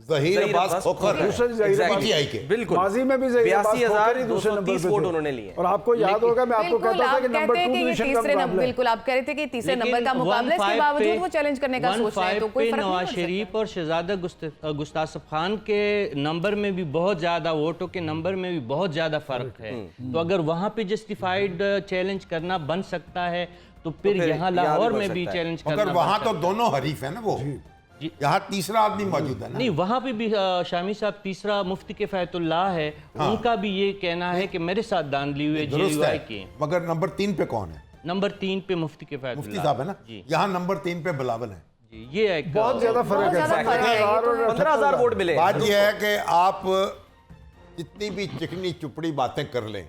ज़हीर अब्बास खोखर बिल्कुल माजी में भी 82,230 वोट उन्होंने लिए। और आपको याद होगा मैं आपको कहता था कि नंबर 2 पोजीशन का मुकाबला। बिल्कुल आप कह रहे थे कि तीसरे नंबर का मुकाबला, इसके बावजूद वो चैलेंज करने का सोच रहे हैं, तो कोई फर्क नहीं नवाज शरीफ और शहजादा गुस्तासफ खान के नंबर में भी बहुत ज़्यादा, वोटों के नंबर में भी बहुत ज़्यादा फ़र्क है। तो अगर वहाँ पे जस्टिफाइड चैलेंज करना बन सकता है तो फिर यहाँ लाहौर में भी चैलेंज करना। मगर वहाँ तो दोनों हरीफ है ना, वो यहाँ तीसरा आदमी मौजूद है ना। नहीं, वहाँ पे भी शामी साहब तीसरा मुफ्ती किफ़ायतुल्लाह है, उनका भी ये कहना है कि मेरे साथ धांधली हुई JUI की। मगर नंबर 3 पे कौन है? नंबर 3 पे मुफ्ती किफ़ायतुल्लाह मुफ्ती साहब है ना। यहाँ नंबर 3 पे बिलावल है। जी, ये एक बहुत ज्यादा फर्क है। 15,000 वोट मिले। बात यह है कि आप जितनी भी चिकनी चुपड़ी बातें कर लें,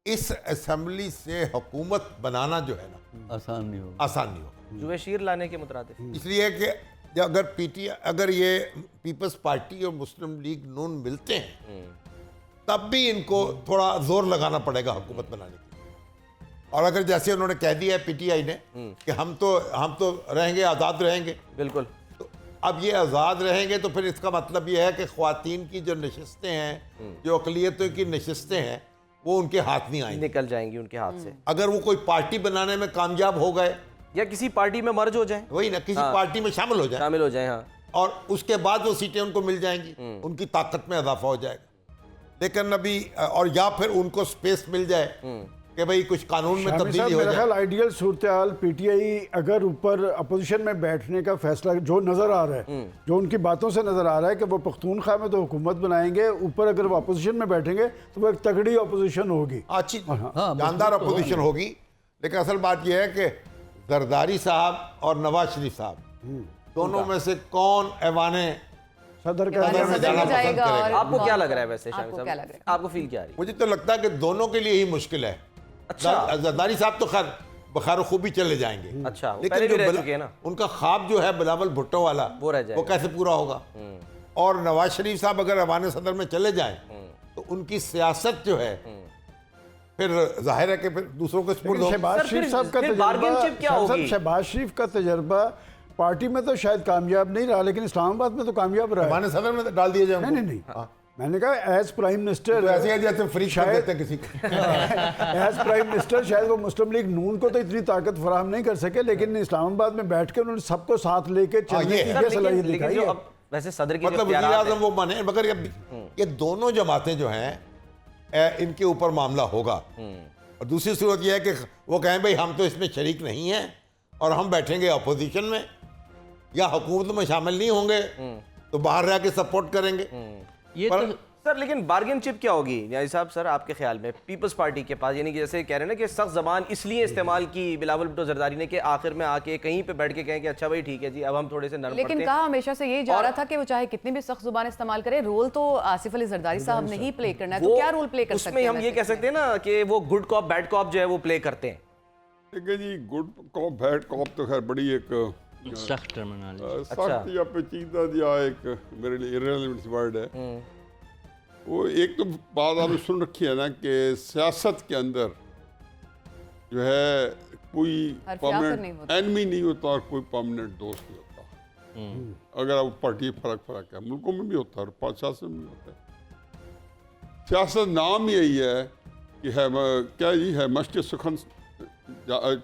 इस असेंबली से हुकूमत बनाना जो है ना आसान नहीं होगा, आसान नहीं होगा। जुवेशीर लाने के मुतरादिफ। इसलिए कि अगर ये पीपल्स पार्टी और मुस्लिम लीग नून मिलते हैं तब भी इनको थोड़ा जोर लगाना पड़ेगा हुकूमत बनाने के लिए। और अगर जैसे उन्होंने कह दिया है PTI ने कि हम तो रहेंगे, आज़ाद रहेंगे, बिल्कुल, तो अब ये आज़ाद रहेंगे तो फिर इसका मतलब ये है कि ख्वातीन की जो नशिस्तें हैं, जो अक़लियतों की नशिस्तें हैं, वो उनके हाथ नहीं आएंगी, निकल जाएंगी उनके हाथ से। अगर वो कोई पार्टी बनाने में कामयाब हो गए या किसी पार्टी में मर्ज हो जाए, वही ना, किसी पार्टी में शामिल हो जाए, हाँ, और उसके बाद वो सीटें उनको मिल जाएंगी, उनकी ताकत में इजाफा हो जाएगा। लेकिन अभी और या फिर उनको स्पेस मिल जाए कि भाई कुछ कानून में तब्दीली हो जाए। आइडियल सूरत हाल PTI अगर ऊपर अपोजिशन में बैठने का फैसला जो नजर आ रहा है, जो उनकी बातों से नजर आ रहा है कि वो पख्तूनख्वा में तो हुकूमत बनाएंगे, ऊपर अगर वो अपोजिशन में बैठेंगे तो वो एक तगड़ी अपोजिशन होगी, अच्छी जानदार अपोजिशन होगी। लेकिन असल बात यह है कि जरदारी साहब और नवाज शरीफ साहब दोनों में से कौन ऐवाने सदर का सदर में सदर जाना में जाएगा पसंद और करेगा? आपको क्या लग रहा है वैसे शामिल आपको क्या लग साहब, रहा है? आपको फील क्या आ रही है? मुझे तो लगता है कि दोनों के लिए ही मुश्किल है। अच्छा। जरदारी साहब तो खैर बखार खूबी चले जाएंगे, अच्छा, वो पहले भी रह चुके हैं ना। उनका ख्वाब जो है बिलावल भुट्टो वाला वो रह जाएगा। वो कैसे पूरा होगा? और नवाज शरीफ साहब अगर ऐवान सदर में चले जाएं तो उनकी सियासत जो है फिर जाहिर है कि फिर दूसरों को स्पुर्द हो। शहबाज सर, शरीफ फिर- साहब का फिर तजर्बा, bargain chip क्या साहब, होगी? शहबाज शरीफ का तजर्बा पार्टी में तो शायद कामयाब नहीं रहा, लेकिन इस्लामाबाद में तो कामयाब रहा है। ऐवान सदर में डाल दिया जाए नहीं नहीं नहीं, मैंने कहा एज प्राइम मिनिस्टर, तो ऐसे ही जैसे फ्री कर शायद- देते हैं किसी को। एज प्राइम मिनिस्टर शायद वो मुस्लिम लीग नून को तो इतनी ताकत फराहम नहीं कर सके, लेकिन इस्लामाबाद में बैठ के उन्होंने सबको साथ लेके चलने ये की है। सर, ये सलाहियत लेकिन दिखाई जो है। अब वैसे सदर की जो मतलब वज़ीर इख्तियारात आज़म हैं, वो माने, मगर ये दोनों जमातें जो हैं इनके ऊपर मामला होगा। और दूसरी सूरत यह है कि वो कहें भाई हम तो इसमें शरीक नहीं हैं और हम बैठेंगे अपोजिशन में या हुकूमत में शामिल नहीं होंगे तो बाहर रह के सपोर्ट करेंगे। ये पर- तो सर लेकिन बार्गेन चिप क्या होगी न्याजी साहब? सर आपके ख्याल में पीपल्स पार्टी के पास, यानी कि जैसे कह रहे हैं ना कि सख्त जबान इसलिए इस्तेमाल की बिलावल भुट्टो जरदारी ने कि आखिर में आके कहीं पे बैठ के कहें कि अच्छा भाई ठीक है जी अब हम थोड़े से नरम पड़ते लेकिन हैं। कहा हमेशा से यही जा और- रहा था कि वो चाहे कितनी भी सख्त जुबान इस्तेमाल करे, रोल तो आसिफ अली जरदारी साहब ने ही प्ले करना है। तो वो- क्या रोल प्ले कर सकते उसमें हैं हम ये वैसे कह सकते हैं ना कि वो गुड कॉप बैड कॉप जो है वो प्ले करते हैं। देखिए जी, गुड कॉप बैड कॉप तो खैर बड़ी एक सख्त टर्मिनोलॉजी। सख्त या पेचीदा या एक मेरे लिए इररिलेवेंट वर्ड है। वो एक तो बात आपने सुन रखी है ना कि सियासत के अंदर जो है कोई हर्फ आखिर नहीं परमानेंट होता। एनमी नहीं होता और कोई परमानेंट दोस्त नहीं होता। अगर आप पार्टी फर्क है, मुल्कों में भी होता है और सियासत में भी होता है। सियासत नाम ही यही है कि है क्या जी है मश्क सुखन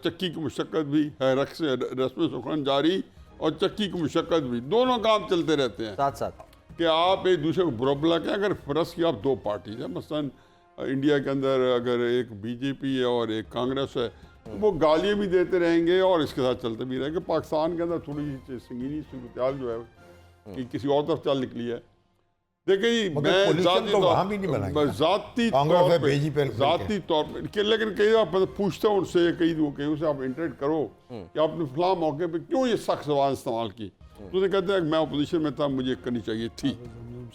चक्की की मुशक्क़त भी है, रस्म सुखन जारी और चक्की की मुशक्क़त भी, दोनों काम चलते रहते हैं साथ साथ कि आप एक दूसरे को बुरा कहें। अगर फर्ज की आप दो पार्टीज हैं, मसलन इंडिया के अंदर अगर एक बीजेपी है और एक कांग्रेस है, तो वो गालियाँ भी देते रहेंगे और इसके साथ चलते भी रहेंगे। पाकिस्तान के अंदर थोड़ी सी संगीनी सूरत जो है कि किसी और तरफ चल निकली है। देखिए जी, मगर मैं पोजीशन ज़ाती तो तौर- वहाँ भी नहीं बनाएंगे ना। ज़ाती कांग्रेस तौर है, पे भेजी पे- ज़ाती तौर पे लेकिन कई आप पूछते हो उनसे, कहीं उनसे आप इंटरेक्ट करो कि आपने फलां मौके पे क्यों ये सख्त ज़बान इस्तेमाल की, तो उन्हें कहते हैं कि मैं अपोजिशन में था, मुझे करनी चाहिए थी।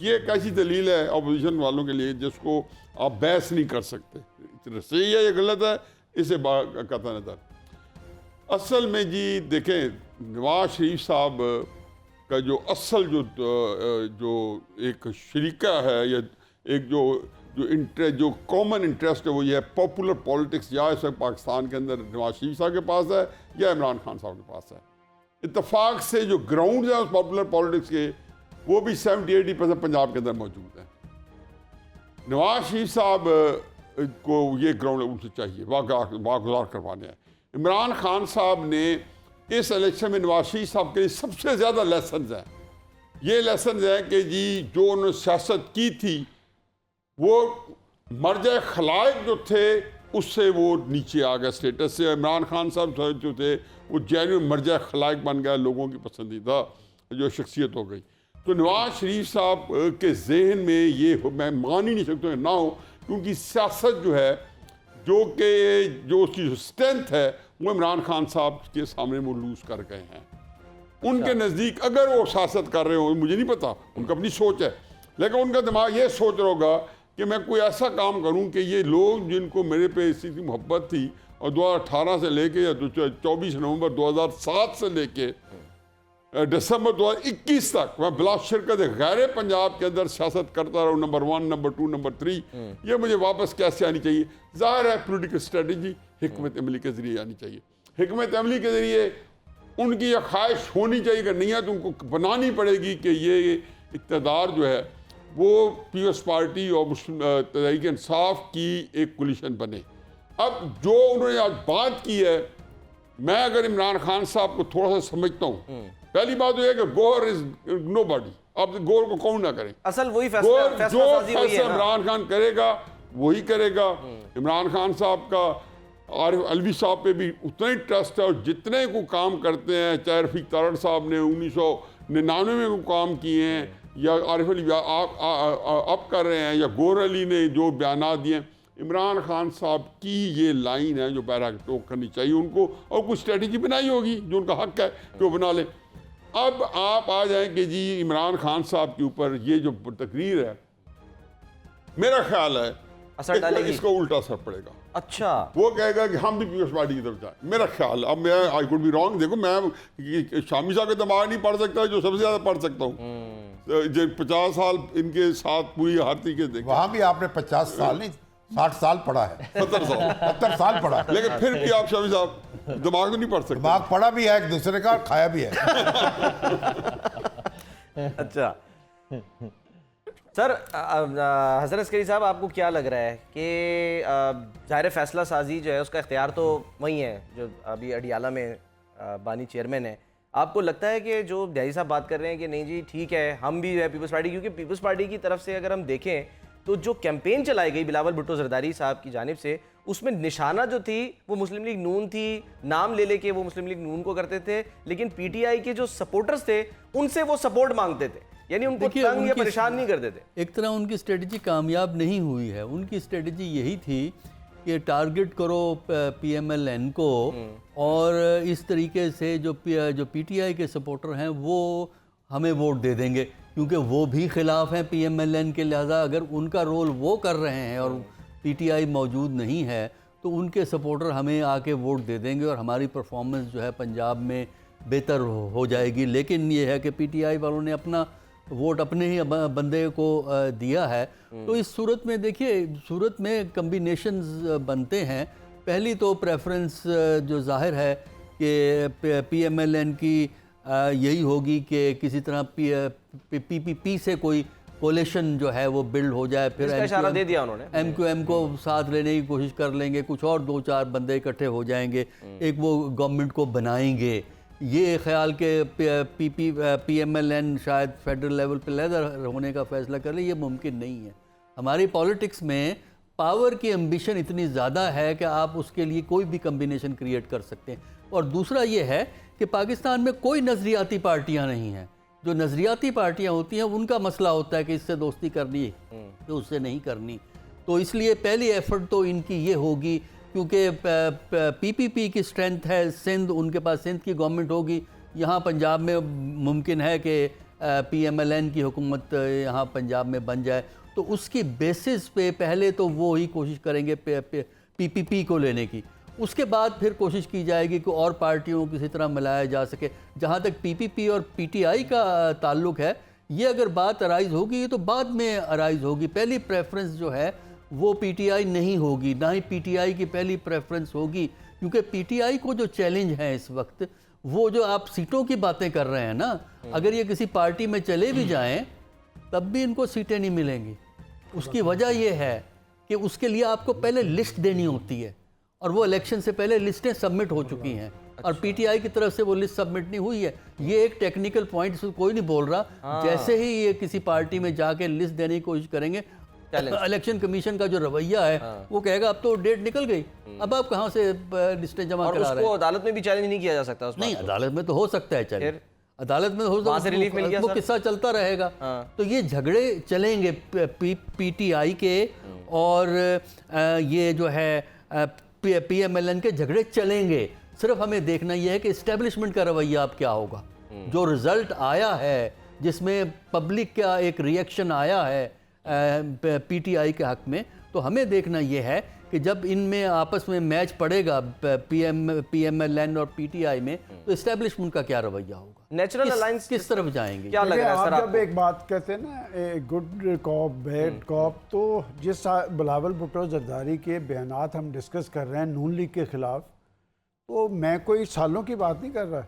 ये एक ऐसी दलील है अपोजिशन वालों के लिए जिसको आप बहस नहीं कर सकते। सही है या गलत है, इसे कतई नज़र। असल में जी देखें, नवाज शरीफ साहब का जो असल जो एक शरीका है या एक जो कॉमन इंटरेस्ट है वो ये है पॉपुलर पॉलिटिक्स। या इस वक्त पाकिस्तान के अंदर नवाज शरीफ साहब के पास है या इमरान खान साहब के पास है। इत्तेफाक से जो ग्राउंड है उस पॉपुलर पॉलिटिक्स के, वो भी 70-80% पंजाब के अंदर मौजूद है। नवाज शरीफ साहब को ये ग्राउंड उनसे चाहिए, वागुजार करवाने हैं। इमरान खान साहब ने इस इलेक्शन में नवाज शरीफ साहब के लिए सबसे ज़्यादा लेसन हैं। ये लेसन है कि जी जो उन्होंने सियासत की थी वो मर्जा खलाइक जो थे उससे वो नीचे आ गया स्टेटस से। इमरान खान साहब जो थे वो जेन्युइन मर्जा खलाइक बन गया, लोगों की पसंदीदा जो शख्सियत हो गई। तो नवाज शरीफ साहब के जहन में ये मैं मान ही नहीं सकता ना हो, क्योंकि सियासत जो है जो उसकी स्ट्रेंथ है वो इमरान खान साहब के सामने वो लूज कर गए हैं। उनके नज़दीक अगर वो सियासत कर रहे हो, मुझे नहीं पता, उनका अपनी सोच है, लेकिन उनका दिमाग ये सोच रहा होगा कि मैं कोई ऐसा काम करूं कि ये लोग जिनको मेरे पे इसी की मोहब्बत थी और 2018 से लेके या 24 नवंबर 2007 से लेके दिसंबर 2021 तक मैं बिला शिरकत गैर पंजाब के अंदर सियासत करता रहूँ, नंबर 1, नंबर 2, नंबर 3, ये मुझे वापस कैसे आनी चाहिए? ज़ाहिर है पोलिटिकल स्ट्रेटजी हिकमत अमली के ज़रिए आनी चाहिए। हिकमत अमली के ज़रिए उनकी यह ख्वाहिश होनी चाहिए कि नहीं है तो उनको बनानी पड़ेगी कि ये इक़्तिदार जो है वो पीपल्स पार्टी और मुस्लिम तहरीक इंसाफ की एक कोलिशन बने। अब जो उन्होंने आज बात की है, मैं अगर इमरान खान साहब को थोड़ा सा समझता हूँ, पहली बात तो यह कि गौहर इज नोबॉडी, अब गौहर को कौन ना करे। असल वही गौहर फैसला जो साजी हुई फैसला है ना। इमरान खान करेगा वही करेगा। इमरान खान साहब का आरिफ अलवी साहब पे भी उतना ही ट्रस्ट है, और जितने को काम करते हैं, चाहे रफीक तारड़ साहब ने 1999 में को काम किए हैं या आरिफ अली अब कर रहे हैं या गौहर अली ने जो बयानात दिए हैं, इमरान खान साहब की ये लाइन है जो पैरा टोक करनी चाहिए उनको, और कुछ स्ट्रेटजी बनाई होगी जो उनका हक है कि वो बना ले। अब आप आ जाएं कि जी इमरान खान साहब के ऊपर ये जो तकरीर है, मेरा ख्याल है असर डालेगी, इसको उल्टा असर पड़ेगा। अच्छा, वो कहेगा कि हम भी पीपल्स पार्टी की तरफ जाए, मेरा ख्याल। अब मैं आई कुड बी रॉन्ग, देखो मैं शामी साहब के दिमाग नहीं पढ़ सकता जो सबसे ज्यादा पढ़ सकता हूँ। जो 50 साल इनके साथ पूरी हर तरीके से वहाँ भी आपने 50 साल नहीं 60 साल पढ़ा है, 70 साल पढ़ा है। लेकिन फिर भी आप शामी साहब दिमाग तो नहीं पढ़ सकते। दिमाग पढ़ा भी है, एक दूसरे का खाया भी है। अच्छा सर, हसन अस्करी साहब, आपको क्या लग रहा है कि ज़ाहिर फैसला साजी जो है उसका इख्तियार तो वही है जो अभी अडियाला में बानी चेयरमैन है। आपको लगता है कि जो दयाई साहब बात कर रहे हैं कि नहीं जी ठीक है हम भी है पीपल्स पार्टी, क्योंकि पीपल्स पार्टी की तरफ से अगर हम देखें तो जो कैंपेन चलाई गई बिलावल भुट्टो जरदारी साहब की जानिब से, उसमें निशाना जो थी वो मुस्लिम लीग नून थी, नाम ले लेके वो मुस्लिम लीग नून को करते थे, लेकिन पीटीआई के जो सपोर्टर्स थे उनसे वो सपोर्ट मांगते थे, यानी उनको तंग या परेशान नहीं करते थे। एक तरह उनकी स्ट्रेटजी कामयाब नहीं हुई है। उनकी स्ट्रेटजी यही थी कि टारगेट करो पीएमएलएन को, और इस तरीके से जो पीटीआई के सपोर्टर हैं वो हमें वोट दे देंगे, क्योंकि वो भी खिलाफ हैं पीएमएलएन के, लिहाजा अगर उनका रोल वो कर रहे हैं और पीटीआई मौजूद नहीं है तो उनके सपोर्टर हमें आके वोट दे देंगे और हमारी परफॉर्मेंस जो है पंजाब में बेहतर हो जाएगी। लेकिन ये है कि पीटीआई वालों ने अपना वोट अपने ही बंदे को दिया है। तो इस सूरत में देखिए, सूरत में कम्बिनेशंस बनते हैं। पहली तो प्रेफरेंस जो जाहिर है कि पीएमएलएन की यही होगी कि किसी तरह पीपीपी से कोई कोलेशन जो है वो बिल्ड हो जाए, फिर इशारा दे दिया उन्होंने, एमक्यूएम को साथ लेने की कोशिश कर लेंगे, कुछ और 2-4 बंदे इकट्ठे हो जाएंगे, एक वो गवर्नमेंट को बनाएंगे। ये ख्याल के पीएमएलएन शायद फेडरल लेवल पे लेदर होने का फैसला कर ले, ये मुमकिन नहीं है। हमारी पॉलिटिक्स में पावर की एम्बिशन इतनी ज़्यादा है कि आप उसके लिए कोई भी कम्बिनेशन क्रिएट कर सकते हैं। और दूसरा ये है कि पाकिस्तान में कोई नज़रियाती पार्टियां नहीं हैं। जो नज़रियाती पार्टियां होती हैं उनका मसला होता है कि इससे दोस्ती करनी है तो उससे नहीं करनी। तो इसलिए पहली एफर्ट तो इनकी ये होगी, क्योंकि पीपीपी की स्ट्रेंथ है सिंध, उनके पास सिंध की गवर्नमेंट होगी। यहाँ पंजाब में मुमकिन है कि पीएमएलएन की हुकूमत यहाँ पंजाब में बन जाए, तो उसकी बेसिस पे पहले तो वो ही कोशिश करेंगे पीपीपी को लेने की। उसके बाद फिर कोशिश की जाएगी कि और पार्टियों को किसी तरह मिलाया जा सके। जहाँ तक पीपीपी और पीटीआई का ताल्लुक है, ये अगर बात अराइज़ होगी ये तो बाद में अराइज़ होगी। पहली प्रेफरेंस जो है वो पीटीआई नहीं होगी, ना ही पीटीआई की पहली प्रेफरेंस होगी, क्योंकि पीटीआई को जो चैलेंज है इस वक्त, वो जो आप सीटों की बातें कर रहे हैं ना, अगर ये किसी पार्टी में चले भी जाएं तब भी इनको सीटें नहीं मिलेंगी। उसकी वजह यह है कि उसके लिए आपको पहले लिस्ट देनी होती है, और वो इलेक्शन से पहले लिस्टें सबमिट हो चुकी हैं। और पीटीआई की तरफ से वो लिस्ट सबमिट नहीं हुई है। ये एक टेक्निकल पॉइंट कोई नहीं बोल रहा। जैसे ही ये किसी पार्टी में जाके लिस्ट देने की कोशिश करेंगे, इलेक्शन कमीशन का जो रवैया है वो कहेगा अब तो डेट निकल गई, अब आप कहाँ से लिस्टें जमा करा रहे हैं। उसको अदालत में भी चैलेंज नहीं किया जा सकता उस नहीं, अदालत में तो हो सकता है चैलेंज, अदालत में हो सकता है, वो किस्सा चलता रहेगा। तो ये झगड़े चलेंगे पीटीआई के और ये जो है पीएमएलएन के झगड़े चलेंगे। सिर्फ हमें देखना यह है कि इस्टेब्लिशमेंट का रवैया अब क्या होगा। जो रिजल्ट आया है, जिसमें पब्लिक का एक रिएक्शन आया है पीटीआई के हक में, तो हमें देखना यह है कि जब इनमें आपस में मैच पड़ेगा पीएमएलएन और पीटीआई में, तो इस्टेब्लिशमेंट का क्या रवैया होगा, नेचुरल अलायंस किस तरफ जाएंगे। क्या लग रहा है सर आप जब एक बात कहते हैं ना गुड कॉप बैड कॉप, तो जिस बिलावल भुट्टो जरदारी के बयानात हम डिस्कस कर रहे हैं नून लीग के खिलाफ, तो मैं कोई सालों की बात नहीं कर रहा,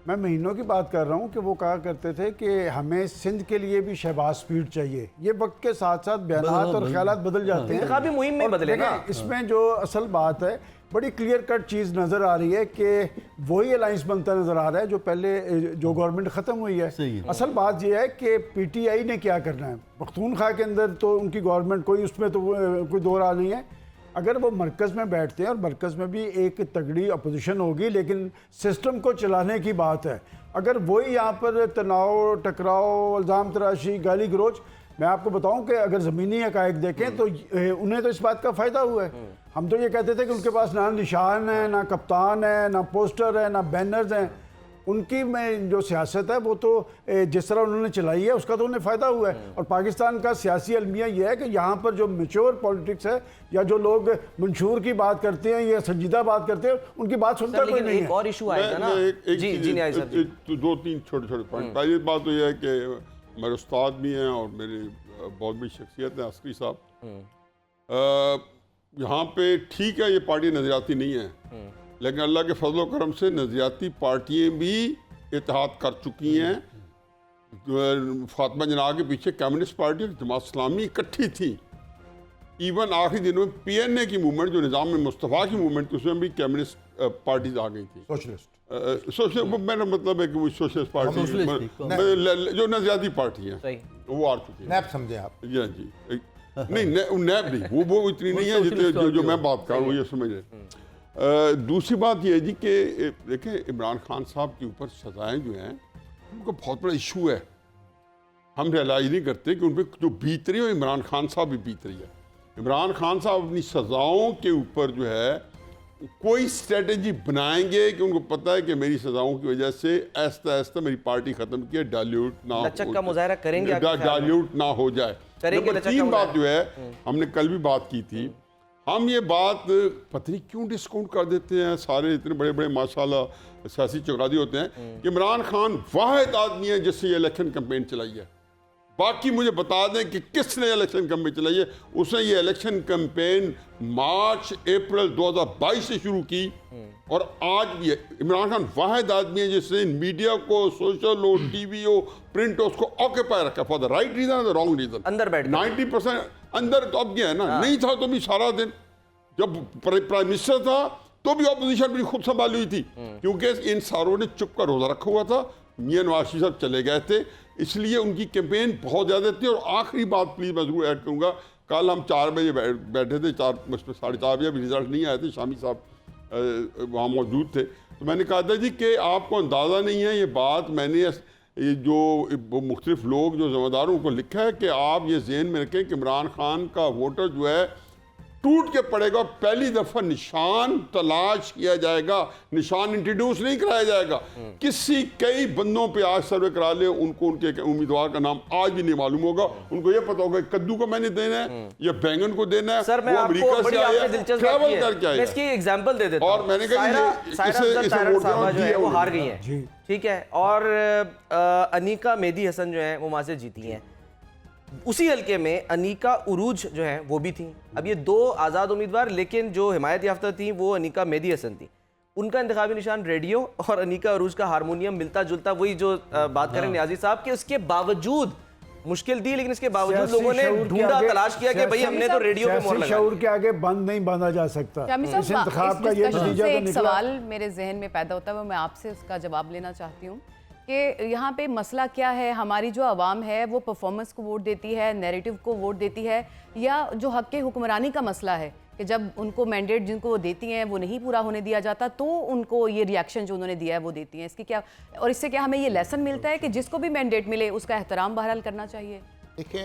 मैं महीनों की बात कर रहा हूँ कि वो कहा करते थे कि हमें सिंध के लिए भी शहबाज स्पीड चाहिए। ये वक्त के साथ साथ बयानात और ख्यालात बदल जाते हैं, इंतखाबी मुहिम में बदले ना। इसमें जो असल बात है, बड़ी क्लियर कट चीज़ नज़र आ रही है कि वही अलाइंस बनता नज़र आ रहा है जो पहले जो गवर्नमेंट ख़त्म हुई है। असल बात यह है कि पीटीआई ने क्या करना है। पख्तूनख्वा के अंदर तो उनकी गवर्नमेंट कोई, उसमें तो कोई दो राह नहीं है। अगर वो मरकज़ में बैठते हैं और मरकज़ में भी एक तगड़ी अपोजिशन होगी, लेकिन सिस्टम को चलाने की बात है। अगर वही यहाँ पर तनाव, टकराव, इल्ज़ाम तराशी, गाली गलोच, मैं आपको बताऊं कि अगर ज़मीनी हक़ाइक़ देखें तो उन्हें तो इस बात का फ़ायदा हुआ है। हम तो ये कहते थे कि उनके पास ना निशान है, ना कप्तान है, ना पोस्टर है, ना बैनर्स हैं। उनकी में जो सियासत है वो तो जिस तरह उन्होंने चलाई है उसका तो उन्हें फ़ायदा हुआ है। और पाकिस्तान का सियासी अलमिया ये है कि यहाँ पर जो मैच्योर पॉलिटिक्स है या जो लोग मंशूर की बात करते हैं या संजीदा बात करते हैं उनकी बात सुनता कोई नहीं एक है। और इशू आएगा ना जी जी न्याय साहब जी। तो 2-3 छोटे पॉइंट। पहली बात तो यह है कि मेरे उस्ताद भी हैं और मेरी बहुत बड़ी शख्सियत है अस्करी साहब। यहाँ पे ठीक है ये पार्टी नजरियाती नहीं है, लेकिन अल्लाह के फजल करम से नजरियाती पार्टियाँ भी इत्तेहाद कर चुकी हैं। फातिमा जना के पीछे कम्युनिस्ट पार्टी और जमात इस्लामी इकट्ठी थी। इवन आखिरी दिनों में PNA की मूवमेंट जो निज़ाम में मुस्तफ़ा की मूवमेंट थी उसमें भी कम्युनिस्ट पार्टीज आ गई थी। सोशलिस्ट मेरा मतलब है कि वो सोशलिस्ट पार्टी जो नजरियाती पार्टी है वो आ चुकी है। नैब समझे आप? जी नहीं नैब नहीं, वो इतनी नहीं है जितने जो मैं बात कर रहा हूँ, ये समझे। दूसरी बात ये है जी कि देखें इमरान खान साहब के ऊपर सजाएं जो हैं उनका बहुत बड़ा इशू है। हम रियलाइज नहीं करते कि उन पर जो बीत रही है इमरान खान साहब भी बीत रही है। इमरान खान साहब अपनी सजाओं के ऊपर जो है कोई स्ट्रेटजी बनाएंगे कि उनको पता है कि मेरी सजाओं की वजह से ऐसा ऐसा मेरी पार्टी खत्म की डाइल्यूट ना लचक का मुजाहरा करेंगे, डाइल्यूट ना हो जाए। नंबर 3 बात जो है हमने कल भी बात की थी, हम ये बात पता नहीं क्यों डिस्काउंट कर देते हैं, सारे इतने बड़े बड़े माशाल्लाह सियासी चौगादी होते हैं कि इमरान खान वाहिद आदमी है जिससे ये इलेक्शन कैंपेन चलाई है। बाकी मुझे बता दें कि किसने इलेक्शन कैंपेन चलाई है। उसने ये इलेक्शन कैंपेन मार्च अप्रैल 2022 से शुरू की और आज भी है। इमरान खान वाहिद आदमी है जिसने मीडिया को, सोशल हो, टीवी हो, प्रिंट हो, उसको ऑक्यूपाई रखा for the right reason, the wrong reason. अंदर बैठ 90% अंदर तो अब गया है ना, नहीं था तो भी सारा दिन। जब प्राइम मिनिस्टर था तो भी ऑपोजिशन भी खुद संभाली हुई थी, क्योंकि इन सारों ने चुप का रोजा रखा हुआ था। मियां नवाज शरीफ साहब चले गए थे, इसलिए उनकी कैंपेन बहुत ज़्यादा थी। और आखिरी बात प्लीज़ मैं जरूर ऐड करूँगा, कल हम 4 बजे बैठे थे, 4:30 बजे, अभी रिजल्ट नहीं आए थे, शामी साहब वहाँ मौजूद थे, तो मैंने कहा था जी कि आपको अंदाज़ा नहीं है ये बात, मैंने ये जो मुख्तलिफ लोग जो ज़िम्मेदारों को लिखा है कि आप ये ज़हन में रखें कि इमरान खान का वोटर जो है टूट के पड़ेगा। पहली दफा निशान तलाश किया जाएगा, निशान इंट्रोड्यूस नहीं कराया जाएगा। किसी कई बंदों पे आज सर्वे करा ले, उनको उनके उम्मीदवार का नाम आज भी नहीं मालूम होगा। उनको ये पता होगा कद्दू को मैंने देना है या बैंगन को देना है। सर मैं आपको बड़ी आपने दिलचस्प ट्रैवल करके आया, मैं इसकी एग्जांपल दे देता हूं। और मैंने कहा जो है वो हार गई हैं, ठीक है, और अनीका मेहदी हसन जो है वो वहां से जीती हैं। उसी हल्के में अनीका उरूज जो है वो भी थी। अब ये 2 आज़ाद उम्मीदवार, लेकिन जो हिमायत याफ्ता थी वो अनीका मेहदी हसन थी। उनका इंतखाबी निशान रेडियो और अनीका उरूज का हारमोनियम मिलता जुलता, वही जो बात करें न्याजी साहब के, उसके बावजूद मुश्किल थी, लेकिन इसके बावजूद लोगों ने ढूंढा, तलाश किया कि भाई हमने तो रेडियो पे मोहर लगाई। शऊर के आगे बंद नहीं बांधा जा सकता। इस इंतखाब का ये नतीजा तो एक सवाल मेरे जहन में पैदा होता है, वो मैं आपसे उसका जवाब लेना चाहती हूँ कि यहाँ पे मसला क्या है। हमारी जो आवाम है वो परफॉर्मेंस को वोट देती है, नैरेटिव को वोट देती है, या जो हक के हुक्मरानी का मसला है कि जब उनको मैंडेट जिनको वो देती हैं वो नहीं पूरा होने दिया जाता तो उनको ये रिएक्शन जो उन्होंने दिया है वो देती हैं। इसकी क्या, और इससे क्या हमें ये लेसन मिलता है कि जिसको भी मैंडेट मिले उसका एहतराम बहरहाल करना चाहिए? देखिए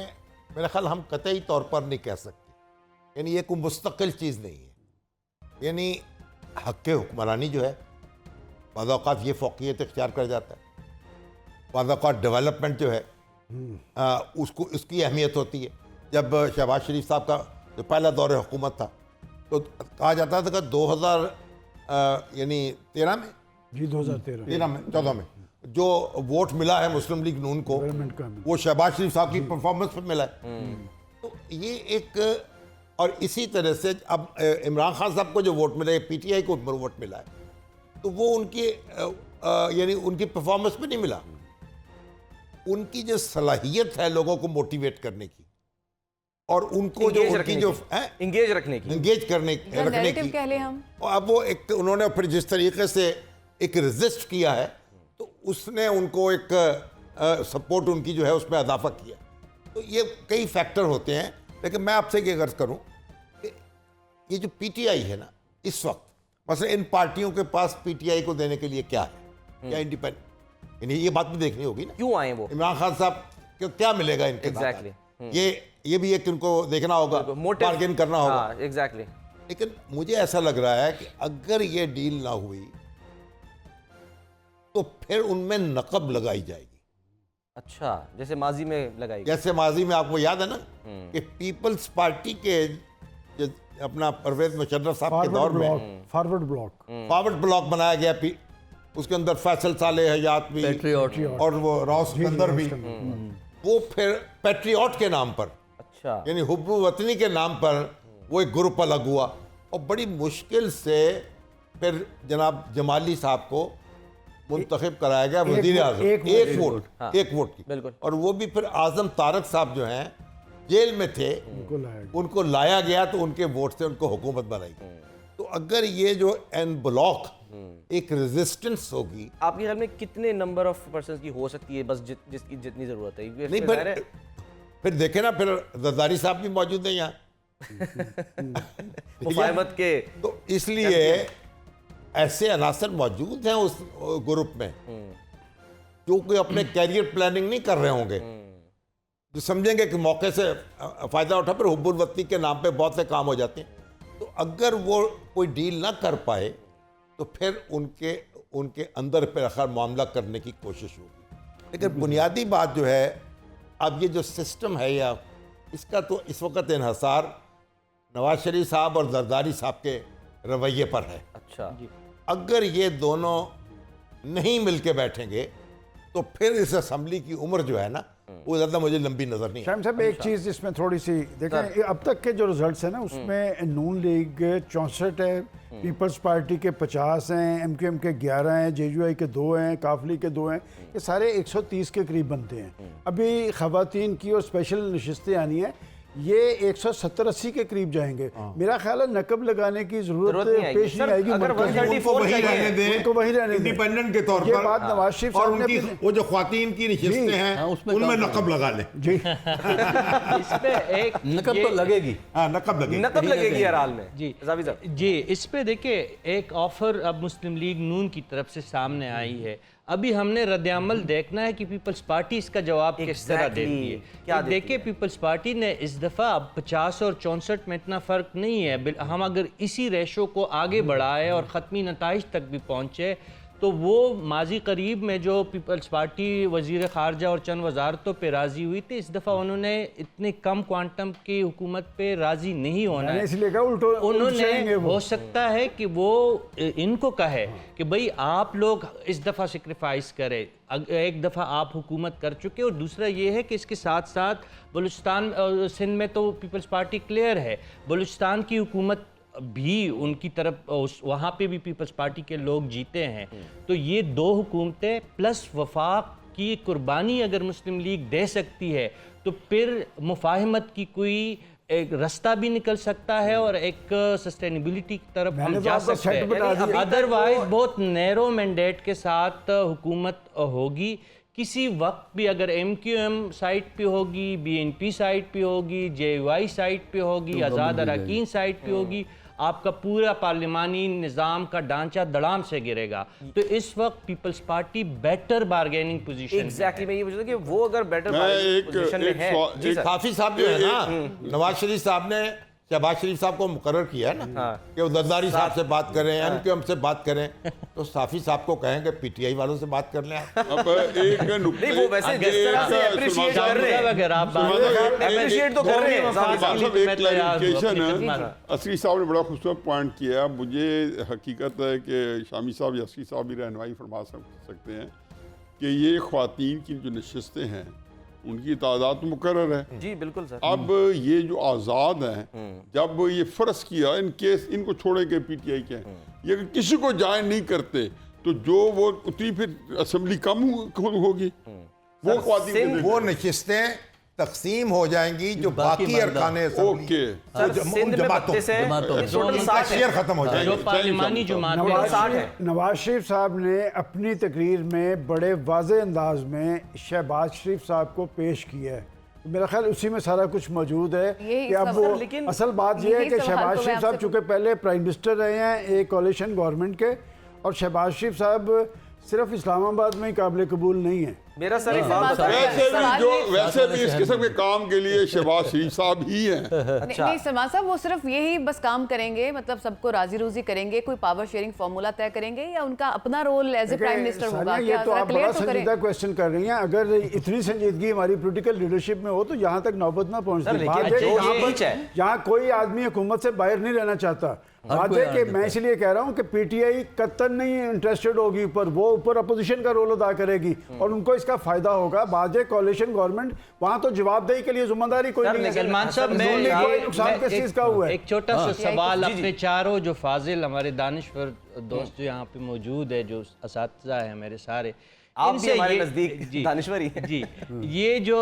मेरा ख्याल हम कतई तौर पर नहीं कह सकते, यानी ये कोई मुस्तकिल चीज़ नहीं है। यानी हक के हुक्मरानी जो है बाज़ औक़ात ये फ़ौक़ियत इख्तियार कर जाता है, बाज़ औक़ात डेवलपमेंट जो है उसको उसकी अहमियत होती है। जब शहबाज शरीफ साहब का जो पहला दौर हुकूमत था तो कहा जाता था कि 2000 यानी 13 में जी 2013 में 14 में जो वोट मिला है मुस्लिम लीग नून को वो शहबाज शरीफ साहब की परफॉर्मेंस पर मिला है। तो ये एक, और इसी तरह से अब इमरान खान साहब को जो वोट मिला है, PTI को वोट मिला है, तो वो उनकी यानी उनकी परफॉर्मेंस पे नहीं मिला, उनकी जो सलाहियत है लोगों को मोटिवेट करने की और उनको जो उनकी जो इंगेज रखने की, इंगेज करने रखने की कह ले हम, अब वो एक उन्होंने फिर जिस तरीके से एक रेजिस्ट किया है तो उसने उनको एक सपोर्ट उनकी जो है उसमें इजाफा किया। तो ये कई फैक्टर होते हैं, लेकिन मैं आपसे ये गर्ज करूं कि ये जो PTI है ना इस वक्त, मतलब इन पार्टियों के पास PTI को देने के लिए क्या है, क्या इंडिपेंडेंट, ये बात भी देखनी होगी ना, क्यों आए वो इमरान खान साहब को क्या मिलेगा इनके एग्जैक्टली ये भी एक उनको देखना होगा, बार्गेन करना होगा। एग्जैक्टली लेकिन मुझे ऐसा लग रहा है कि अगर ये डील ना हुई तो फिर उनमें नकब लगाई जाएगी। अच्छा, जैसे माजी में लगाई गई। जैसे माजी में आपको याद है ना कि पीपल्स पार्टी के जो अपना परवेज मुशर्रफ साहब के दौर में फॉरवर्ड ब्लॉक फॉरवर्ड ब्लॉक बनाया गया, उसके अंदर फैसल साले हयात भी पैट्रियट और वो रॉस सिकंदर भी, वो फिर पैट्रियट के नाम पर, अच्छा, यानी हुब्बु वतनी के नाम पर वो एक ग्रुप अलग हुआ और बड़ी मुश्किल से फिर जनाब जमाली साहब को मुंतखब कराया गया वजीर आज़म, एक वोट की, बिल्कुल। और वो भी फिर आजम तारक साहब जो हैं जेल में थे, उनको लाया गया तो उनके वोट से उनको हुकूमत बनाई गई। तो अगर ये जो एन ब्लॉक एक रेजिस्टेंस होगी, आपके ख्याल में कितने नंबर ऑफ पर्सन की हो सकती है, बस जिसकी जितनी जरूरत है? नहीं फिर देखे ना, फिर जरदारी साहब भी मौजूद है यहाँ मुफाहमत के, तो इसलिए ऐसे अनासर मौजूद हैं उस ग्रुप में जो कोई अपने कैरियर प्लानिंग नहीं कर रहे होंगे, जो समझेंगे कि मौके से फ़ायदा उठा, फिर हुब्बुल वतनी के नाम पे बहुत से काम हो जाते हैं। तो अगर वो कोई डील ना कर पाए तो फिर उनके अंदर फिर आखिर मामला करने की कोशिश होगी। लेकिन बुनियादी बात जो है, अब ये जो सिस्टम है या इसका तो इस वक्त इन्हसार नवाज शरीफ साहब और जरदारी साहब के रवैये पर है। अच्छा, अगर ये दोनों नहीं मिलके बैठेंगे तो फिर इस असम्बली की उम्र जो है ना, वो ज़्यादा मुझे लंबी नज़र नहीं। शाम साहब एक चीज़ इसमें थोड़ी सी देखें, अब तक के जो रिजल्ट्स हैं ना, उसमें नून लीग 64 है, पीपल्स पार्टी के 50 हैं, MQM के 11 हैं, JUI के 2 हैं, काफली के 2 हैं, ये सारे 130 के करीब बनते हैं। अभी खवातीन की और स्पेशल नशिस्तें आनी है, ये 170-80 के करीब जाएंगे। मेरा ख्याल है नकब लगाने की जरूरत पेश नहीं आएगी। अगर 134 वही रहने दें, उनको वही रहने दें इंडिपेंडेंट के तौर ये पर। बात नवाज शरीफ और साहब उनकी ने वो जो ख्वातीन की नशिस्तें हैं उनमें नकब लगा लें। जी इस पे एक नकब तो लगेगी, हाँ नकब लगेगी, नकब लगेगी हर हाल में। जी जावेद साहब, जी, इस पे देखिए एक ऑफर अब मुस्लिम लीग नून की तरफ से सामने आई है। अभी हमने रद्द-ए-अमल देखना है कि पीपल्स पार्टी इसका जवाब किस तरह देती है। क्या देखिए, पीपल्स पार्टी ने इस दफ़ा अब 50 और 64 में इतना फ़र्क नहीं है। हम अगर इसी रेशो को आगे बढ़ाए और ख़त्मी नताइज तक भी पहुँचे तो वो माजी करीब में जो पीपल्स पार्टी वज़ीर ख़ारजा और चंद वजारतों पे राज़ी हुई थी, इस दफ़ा उन्होंने इतने कम क्वांटम की हुकूमत पे राज़ी नहीं होना है। इसलिए कहा उन्होंने हो सकता है कि वो इनको कहे कि भाई आप लोग इस दफ़ा सेक्रीफाइस करें, एक दफ़ा आप हुकूमत कर चुके, और दूसरा ये है कि इसके साथ साथ बलूचिस्तान सिंध में तो पीपल्स पार्टी क्लियर है, बलूचिस्तान की हुकूमत भी उनकी तरफ, वहाँ पे भी पीपल्स पार्टी के लोग जीते हैं। तो ये दो हुकूमतें प्लस वफाक की कुर्बानी अगर मुस्लिम लीग दे सकती है तो फिर मुफाहमत की कोई एक रास्ता भी निकल सकता है और एक सस्टेनेबिलिटी की तरफ हम जा सकते हैं। अदरवाइज बहुत नैरो मैंडेट के साथ हुकूमत होगी। किसी वक्त भी अगर MQM साइड पे होगी, BNP साइड पे होगी, JUI साइड पे होगी, आज़ाद अरकान साइड पे होगी, आपका पूरा पार्लिमानी निज़ाम का ढांचा धड़ाम से गिरेगा। तो इस वक्त Peoples Party better bargaining position exactly मैं ये पूछ रहा था कि वो अगर बेटर एक पोजीशन में है। जी सर, काफी साहब जो है ना, नवाज शरीफ साहब ने शहबाज शरीफ साहब को मुकर्रर किया है ना कि वो जरदारी साहब से बात करें, MQM से बात करें, तो साफी साहब को कहेंगे PTI वालों से बात कर लें। अब एक नहीं वो वैसे जिस तरह से अप्रिशिएट कर रहे हैं, अगर आप अप्रिशिएट तो कर रहे हैं। एक क्लैरिफिकेशन असली साहब ने बड़ा खूबसूरत पॉइंट किया। मुझे हकीकत है कि शामी साहब या असली साहब भी रहनुमाई फरमा सकते हैं कि ये ख्वातीन की जो नशिस्तें हैं उनकी तादाद तो मुकर्रर है। जी बिल्कुल सर। अब ये जो आज़ाद हैं, जब ये फ़र्ज किया इन केस इनको छोड़े के PTI के हैं, ये अगर किसी को ज्वाइन नहीं करते तो जो वो उतनी फिर असम्बली कम होगी, वो ख्वातीन वो नशिस्तें तकसीम हो जाएंगी जो बाकी अरकान ओके शेयर खत्म हो जाएगा। पार्लिमानी नवाज शरीफ साहब ने अपनी तकरीर में बड़े वाज़े अंदाज में शहबाज शरीफ साहब को पेश किया है। मेरा ख्याल उसी में सारा कुछ मौजूद है कि अब वो असल बात यह है कि शहबाज शरीफ साहब चूँकि पहले प्राइम मिनिस्टर रहे हैं एक कोalition गवर्नमेंट के, और शहबाज शरीफ साहब सिर्फ इस्लामाबाद में ही काबिल कबूल नहीं है, मेरा सर नहीं, एक बात सवाल बताएं। वैसे भी इस किस्म के काम के लिए शहबाज शरीफ साहब ही हैं। नहीं सलमान साहब, वो सिर्फ यही बस काम करेंगे, मतलब सबको राजी रूजी करेंगे, कोई पावर शेयरिंग फॉर्मूला तय करेंगे, या उनका अपना role as a prime minister होगा? सानिया, क्या ये तो जरा आप क्लियर बड़ा तो करें। संजीदा क्वेश्चन कर रही हैं। अगर इतनी संजीदगी हमारी पॉलिटिकल लीडरशिप में हो तो यहाँ तक नौबत ना सर, पहुँचती। लेकिन बात है कि जो यहाँ ये पर- ईच है। यहाँ कोई आदमी हुकूमत से बाहर नहीं रहना चाहता। बात कोई है कि आना मैं इसलिए कह रहा हूँ कि पीटीआई कतई नहीं इंटरेस्टेड होगी ऊपर, वो ऊपर अपोजिशन का रोल अदा करेगी और उनको इसका फायदा होगा। बाद कोalition गवर्नमेंट वहाँ तो जवाबदेही के लिए जिम्मेदारी कोई नहीं है। सलमान साहब, मैं मैं ये- कोई नुकसान किस चीज़ का हुआ है? एक छोटा सा सवाल जी, जी। अपने चारों जो फाजिल हमारे दानिश्वर दोस्त जो यहाँ पे मौजूद है, जो असातिज़ा है मेरे सारे, आप भी इनसे हमारे ये- नज़दीक जी, दानिश्वर ही हैं। जी, ये जो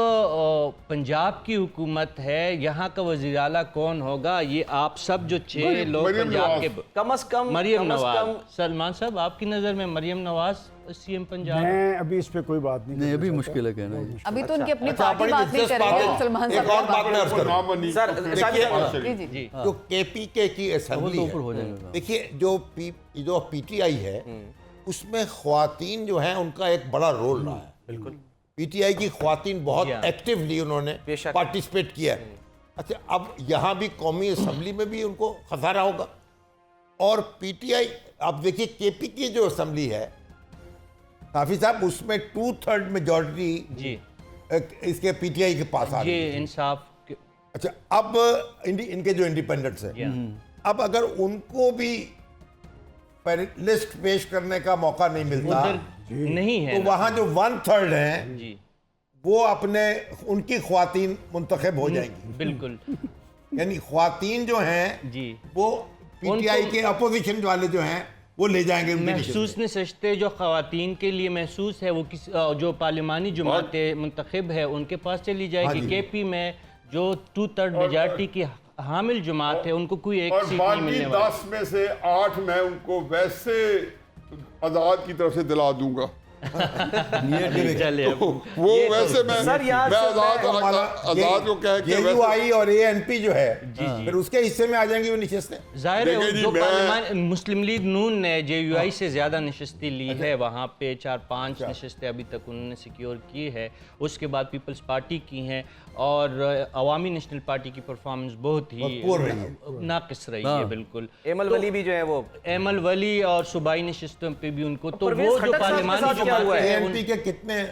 पंजाब की हुकूमत है, यहाँ का वज़ीर आला कौन होगा? ये आप सब जो 6 लोग मरियम पंजाब के नवाज। कम से कम मरियम कम से नवाज। कम सलमान साहब, आपकी नज़र में मरियम नवाज सीएम पंजाब? मैं अभी इस पे कोई बात नहीं नहीं, करना अभी चाहता। मुश्किल है कहना ये। अभी तो उनकी अपनी अच्छा, पार्टी बड़ी बात नहीं दिलचस्प करेंगे बात तो है। सलमान एक साहब और क्या बात मैं अर्ज करूं। नामनी- सर, देखिए, शाहिद जी जी। जी जो केपीके की वो असेंबली तो है, ऊपर हो जाएगा। देखिए जो पीटीआई है उसमें ख्वातीन जो हैं उनका एक बड़ा रोल रहा है। बिल्कुल पीटीआई की ख्वातीन बहुत Yeah. एक्टिवली उन्होंने बेशक। पार्टिसिपेट किया है। अच्छा, अब यहाँ भी कौमी असेंबली में भी उनको खसारा होगा। और पीटीआई, आप देखिए केपी की जो असेंबली है काफी साहब, उसमें 2/3 मेजॉरिटी जी इसके पीटीआई के पास आ रही ये है। इंसाफ के- अच्छा, अब इनके जो इंडिपेंडेंट्स है, अब अगर उनको भी लिस्ट पेश करने का मौका नहीं मिलता उधर नहीं है तो ना। वहां जो 1/3 हैं जी वो उनकी ख्वातीन मुंतखब हो जाएंगी। बिल्कुल यानी ख्वातीन जो हैं जी, वो पीटीआई उनको- के अपोजिशन वाले जो हैं वो ले जाएंगे उनकी महसूस नशस्ते जो ख़वातीन के लिए महसूस है, वो जो पार्लिमानी जमातें मुंतखब है उनके पास चली जाएगी। जी। केपी में जो 2/3 मेजॉरिटी की हामिल जमात है, उनको कोई एक और सीट नहीं बाकी मिलने वाली। 10 में से 8 मैं उनको वैसे आजाद की तरफ से दिला दूंगा। चले अब। वो वैसे मैं सर, यहाँ मैं से आजाद को कह के वैसे जेयूआई और एएनपी जो है फिर उसके हिस्से में आ जाएंगी वो नशस्तें। जाहिर है देखिए जी, जो मैं- पार्लियामान मुस्लिम लीग नून ने जेयूआई से ज़्यादा नशस्तें ली है, वहाँ पे 4-5 नशस्तें अभी तक उन्होंने सिक्योर की है। उसके बाद पीपल्स पार्टी की हैं और अवामी नेशनल पार्टी की परफॉर्मेंस बहुत ही poor रही है। नाकिस रही है बिल्कुल। एमल वली भी जो है वो एमल वली और सूबाई नशस्तों पे भी उनको तो परवेज वो जो खट्टर साहब के पार्लियामानी साथ क्या हुआ है? जमातें हैं, एएनपी के कितने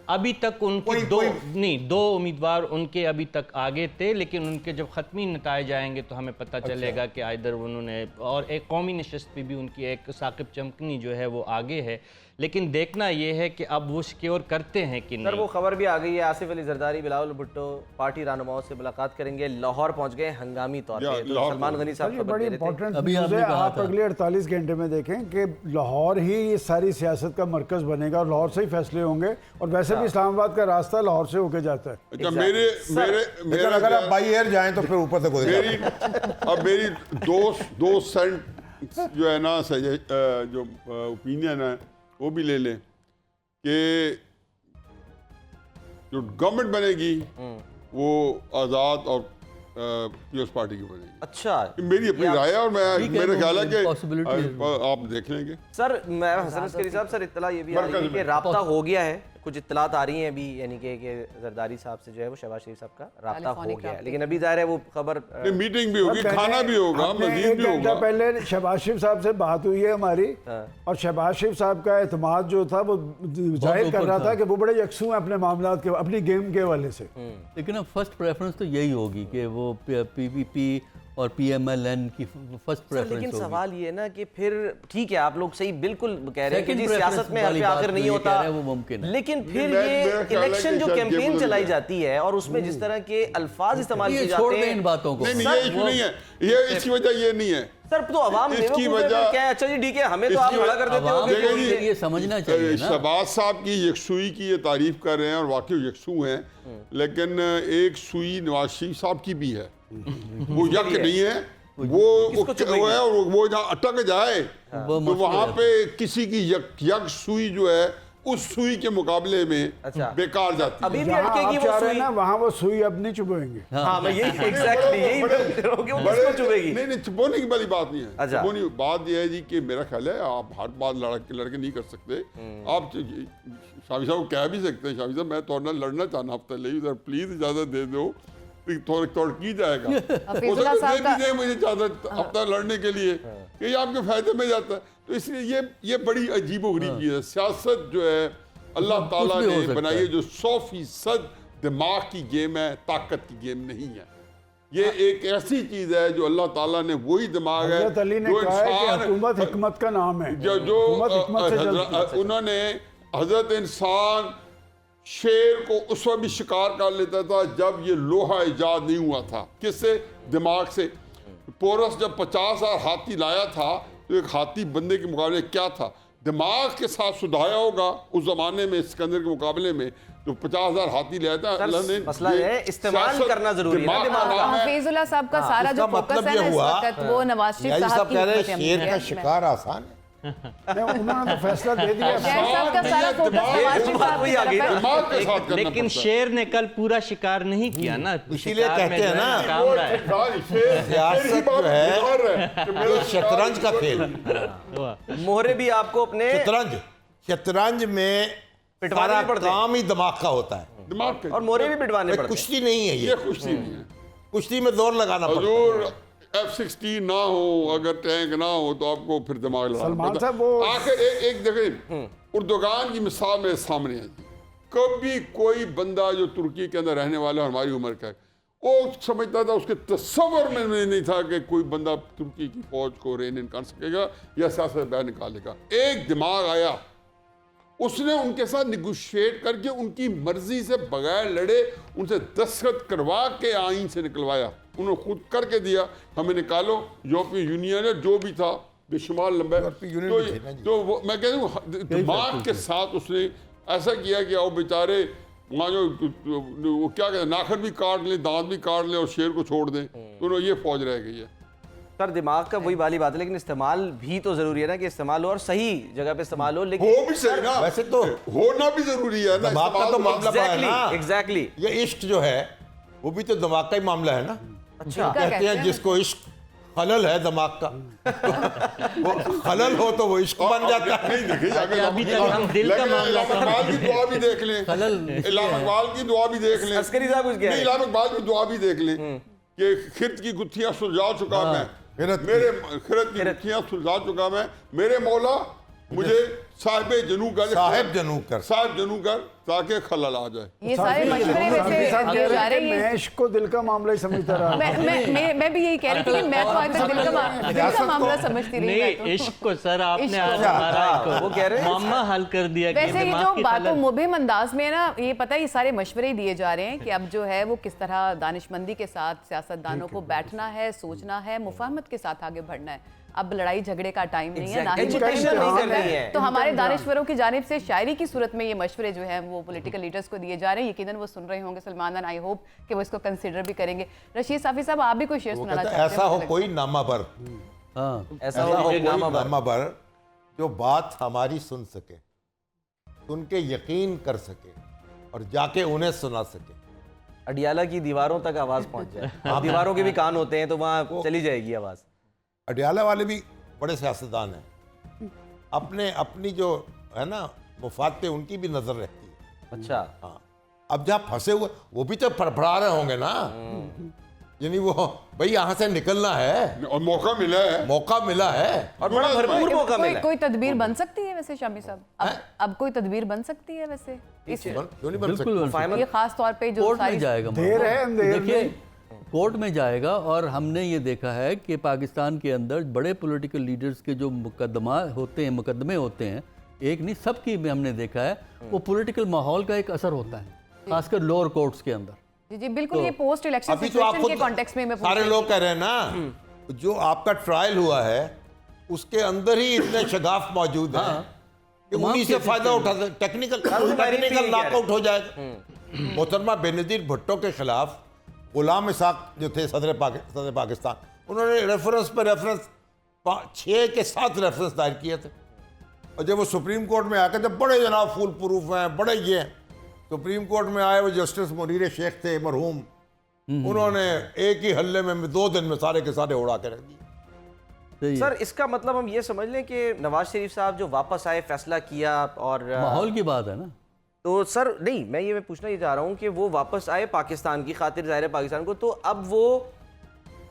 अभी तक उनके दो उम्मीदवार उनके अभी तक आगे थे, लेकिन उनके जब ख़त्मी नताए जाएंगे तो हमें पता चलेगा कि आइदर उन्होंने, और एक कौमी नशस्त पे भी उनकी एक साकिब चमकनी जो है वो आगे है। लेकिन देखना ये है कि अब वो सिक्योर करते हैं कि सर, नहीं। वो खबर भी आ गई है, आसिफ अली जरदारी, बिलावल भुट्टो पार्टी रहनुमाओं से मुलाकात करेंगे, लाहौर पहुंच गए हंगामी तौर या, पे। तो लाहौर सलमान गनी साहब ये खबर बड़ी दे रहे थे। इंपॉर्टेंट अभी न्यूज़ आपने है। कहा आप था। अगले 48 घंटे में देखें कि लाहौर ही ये सारी सियासत का मरकज बनेगा और लाहौर से ही फैसले होंगे। और वैसे भी इस्लामाबाद का रास्ता लाहौर से होके जाता है। अच्छा, मेरे लेकिन मेरा अगर क्या- आप बाई एयर जाएं तो फिर ऊपर तक हो जाएगा। मेरी दो सेंट जो है ना जो ओपिनियन है वो भी ले लें कि जो गवर्नमेंट बनेगी वो आज़ाद और पीएस पार्टी की बनेगी। अच्छा, मेरी अपनी राय है और मैं ठीक है, मेरा वो ख्याल है कि possibility है। आप देख लेंगे। सर मैं हसन अस्करी साहब, सर इत्तला ये भी आ रही है कि राब्ता हो गया है, कुछ इत्तलात आ रही हैं अभी, यानी कि जरदारी साहब से जो है वो शहबाज शरीफ साहब का राब्ता हो टेलीफोनिक गया है। राब्ते। लेकिन अभी जाहिर है वो खबर नहीं, मीटिंग भी होगी, पहले खाना भी होगा, आपने मजीद एक भी घंटा होगा। पहले शहबाज शरीफ साहब से बात हुई है हमारी, और शहबाज शरीफ साहब का एतमाद जो था वो जाहिर कर ऊपर रहा था। था कि वो बड़े यकसू हैं अपने मामलात के, अपनी गेम के हवाले से। लेकिन अब फर्स्ट प्रेफरेंस तो यही होगी कि वो पीपीपी और पीएमएलएन की फर्स्ट सर, प्रेफरेंस लेकिन होगी। सवाल ये है ना कि फिर ठीक है, आप लोग सही बिल्कुल कह रहे हैं कि Second जी preference सियासत में वाली हर पे आखिर बात नहीं जो ये होता, कह रहे हैं वो मुमकिन है। लेकिन फिर मेरा ये ख्याल है इलेक्शन कि जो शायद ये कैंपेन बदल चलाई जाए। जाती है और उसमें जिस तरह के अल्फाज इस्तेमाल ये किए छोड़ जाते दें इन हैं, बातों को। नहीं, सर, ये इशू नहीं है, ये इसकी वजह ये नहीं है। सर तो अवाम इसकी बेवकूफ है, वजह- फिर क्या है? अच्छा जी ठीक है, हमें तो आप इसकी खड़ा कर देते हो आवाम कि देखिए को जी, ये समझना चाहिए ना। शहबाज साहब की यकसुई की ये तारीफ कर रहे हैं और वाकई यकसू हैं, लेकिन एक सुई नवाज शरीफ साहब की भी है, वो यक नहीं है, वो है, और वो जहाँ अटक जाए वो तो मसला वहाँ है। पे किसी की यक सुई जो है उस सुई के मुकाबले में अच्छा। बेकार जाती अभी है। भी जहाँ अटकेगी आप वो चाह रहे हैं सुई। ना वहाँ वो सुई अब नहीं चुभेंगे। हाँ मैं यही एग्जैक्टली यही मैं कह रहा हूँ कि वो किसको चुभेगी। नहीं चुभोने की वाली बात नहीं है। अच्छा। चुभोने बात यह है जी कि मेरा ख्याल है आप हर बात लड़के नहीं कर सकते। आप शामी साहब को कह भी सकते हैं, शामी साहब मैं तो लड़ना चाहना हफ्ता ले प्लीज इजाजत दे दो, थोड़ा की जाएगा। हफीजुल्लाह साहब दे भी दे मुझे इजाजत हफ्ता लड़ने के लिए कि ये आपके फायदे में जाता है। तो इसलिए ये बड़ी अजीबोगरीब चीज़ है। सियासत जो है अल्लाह ताला कुछ भी हो ने सकता बनाई है, है। जो 100% दिमाग की गेम है, ताकत की गेम नहीं है। ये एक ऐसी चीज है जो अल्लाह ताला ने वही दिमाग है हजरत अली ने जो कहा है कि इंसान हुकूमत हिकमत का नाम है। जो हुकूमत हिकमत से जल्द उन्होंने हजरत इंसान शेर को उस वक्त भी शिकार कर लेता था जब ये लोहा इजाद नहीं हुआ था। किससे? दिमाग से। पोरस जब 50,000 हाथी लाया था तो एक हाथी बंदे के मुकाबले क्या था? दिमाग के साथ सुधाया होगा उस जमाने में सिकंदर के मुकाबले में तो 50,000 हाथी लाया था। अल्लाह ने मसला है इस्तेमाल करना जरूरी है ना दिमाग का। हफीजुल्लाह साहब का सारा जो इसका फोकस मतलब है ना ये इस हुआ, वक्त वो नवाज शरीफ यानी साहब सब की कह रहे हुकूमत हैं अमली शेर है। का शिकार आसान है। नहीं, उन्होंने तो फैसला दे दिया। जैन साहब का सारा फोकस नवाज शरीफ साहब की तरफ है। दिमाग के साथ करना लेकिन पड़ता है। शेर ने कल पूरा शिकार नहीं किया ना, इसीलिए शिकार में कहते हैं जो है ना, नाकाम वो रहा है। सियासत जो है ये शतरंज का खेल है। मोहरे भी आपको अपने शतरंज में पिटवाने सारा भी पड़ते हैं। काम ही दिमाग का होता है। दिमाग के और मोहरे भी पिटवाने ये पड़ते हैं। कुश्ती नहीं है, ये ये कुश्ती नहीं है। कुश्ती में जोर लगाना पड़ता है। हजूर F-16 ना हो, अगर टैंक ना हो तो आपको फिर दिमाग लगाना सलमान पड़ता है। साहब वो- आखिर एक देखें, उर्दुगान की मिसाल मेरे सामने है जी। कभी कोई बंदा जो तुर्की के अंदर रहने वाला है हमारी उम्र का है, वो समझता था, उसके तस्वर में नहीं था कि कोई बंदा तुर्की की फौज को रेन इन कर सकेगा या सियासत बाहर निकालेगा। एक दिमाग आया, उसने उनके साथ निगोशिएट करके उनकी मर्जी से बगैर लड़े उनसे दस्तखत करवा के आइन से निकलवाया। उन्होंने खुद करके दिया, हमें निकालो। यूरोपीय यूनियन है जो भी था बेशुमार लंबा है। यूरोपीय यूनियन भी थे ना जी। तो मैं कहता हूँ दिमाग के साथ उसने ऐसा किया कि आओ बेचारे वहाँ जो वो क्या कहते हैं, नाखन भी काट लें, दांत भी काट लें और शेर को छोड़ दें, तो उन्होंने ये फौज रह गई है। सर दिमाग का वही वाली बात है, लेकिन इस्तेमाल भी तो जरूरी है ना कि इस्तेमाल हो और सही जगह पे इस्तेमाल हो। लेकिन हो भी सही ना, वैसे तो होना भी जरूरी है ना। दिमाग का तो मामला बड़ा है ना। एग्जैक्टली ये इश्क जो है वो भी तो दिमाग का ही मामला है ना। अच्छा कहते हैं जिसको इश्क खलल है दिमाग का, वो खलल हो तो वो इश्क बन जाता है। नहीं देखिए आगे अभी तक हम दिल का लेकिन मामला इलामा इकबाल की दुआ भी देख लें, इलामा इकबाल की दुआ भी देख लें, अस्करी साहब कुछ कह रहे हैं। इलामा इकबाल की दुआ भी देख लें कि खिरत की गुत्थियां सुलझा चुका मैं, मेरे खिरत की गुत्थियां सुलझा चुका मैं, मेरे मौला मुझे साहिब जनू कर, साहिब जनू कर ताकि खलल आ जाए। ये सारे मशवरे वैसे दिए जा रहे हैं। मैं इश्क को दिल का मामला ही समझता रहा। मैं भी यही कह रही थी कि मैं तो आज तक दिल का मामला समझती रही। मैं तो। नहीं, इश्क को सर आपने इश्क आज को। हमारा वो कह रहे हैं मामा हल कर दिया कि वैसे ये दिमाग जो की बातों खलल। मुबहिम अंदाज में ना, ये पता है ये सारे मशवरे ही दिए जा रहे हैं कि अब जो है वो किस तरह दानिशमंदी के साथ सियासतदानों को बैठना है, सोचना है, मुफाहमत के साथ आगे बढ़ना है। अब लड़ाई झगड़े का टाइम नहीं है, ना ही Education नहीं करनी है। तो हमारे दानिश्वरों की जानिब से शायरी की सूरत में ये मशवरे जो हैं वो पॉलिटिकल लीडर्स को दिए जा रहे हैं। यकीनन वो सुन रहे होंगे सलमान, आई होप कि वो इसको कंसिडर भी करेंगे। रशीद साफी साहब, आप भी कोई शेर सुनाना चाहते हैं? ऐसा हो कोई नामाबर, ऐसा हो कोई नामाबर जो बात हमारी सुन सके, सुन के यकीन कर सके और जाके उन्हें सुना सके। अडियाला की दीवारों तक आवाज पहुंच जाए। दीवारों के भी कान होते हैं तो वहां चली जाएगी आवाज। अडियाला वाले भी बड़े सियासतदान हैं, अपनी जो है ना मुफाद पे उनकी भी नजर रहती है। अच्छा हाँ, अब जहाँ फंसे हुए वो भी तो फड़फड़ा रहे होंगे ना, यानी वो भाई यहाँ से निकलना है और मौका मिला है और बड़ा भरपूर मौका मिला है। कोई तदबीर बन सकती है वैसे शामी साहब? अब कोई तदबीर बन सकती है वैसे क्यों नहीं बन बिल्कुल बन सकती। ये खास तौर पे जो कोर्ट में सारी जाएगा देर है, अंधेर देखिए नहीं। कोर्ट में जाएगा। और हमने ये देखा है कि पाकिस्तान के अंदर बड़े पॉलिटिकल लीडर्स के जो मुकदमे होते हैं, एक नहीं सबकी में हमने देखा है, वो पॉलिटिकल माहौल का एक असर होता है, खासकर लोअर कोर्ट्स के अंदर। जी जी बिल्कुल। ये पोस्ट इलेक्शन अभी तो आप सिचुएशन के खुद कॉन्टेक्स्ट में मैं पूछ सारे रही लोग कह रहे हैं ना, जो आपका ट्रायल हुआ है उसके अंदर ही इतने शगाफ मौजूद हैं कि उन्हीं से फायदा उठा टेक्निकल नॉकआउट हो जाएगा। मोहतरमा बेनजीर भुट्टो के खिलाफ गुलाम इसाक जो थे सदर पाकिस्तान, उन्होंने रेफरेंस 6 के 7 रेफरेंस दायर किए थे। और जब वो सुप्रीम कोर्ट में आके जब बड़े जनाब फुल प्रूफ हैं, बड़े ये हैं, सुप्रीम कोर्ट में आए वो जस्टिस मुनीर शेख थे मरहूम, उन्होंने एक ही हल्ले में 2 दिन में सारे के सारे उड़ा के रख दिए। सही है। सर इसका मतलब हम ये समझ लें कि नवाज शरीफ साहब जो वापस आए, फैसला किया और माहौल की बात है ना। तो सर नहीं, मैं पूछना ये चाह रहा हूँ कि वो वापस आए पाकिस्तान की खातिर, ज़ाहिर है पाकिस्तान को, तो अब वो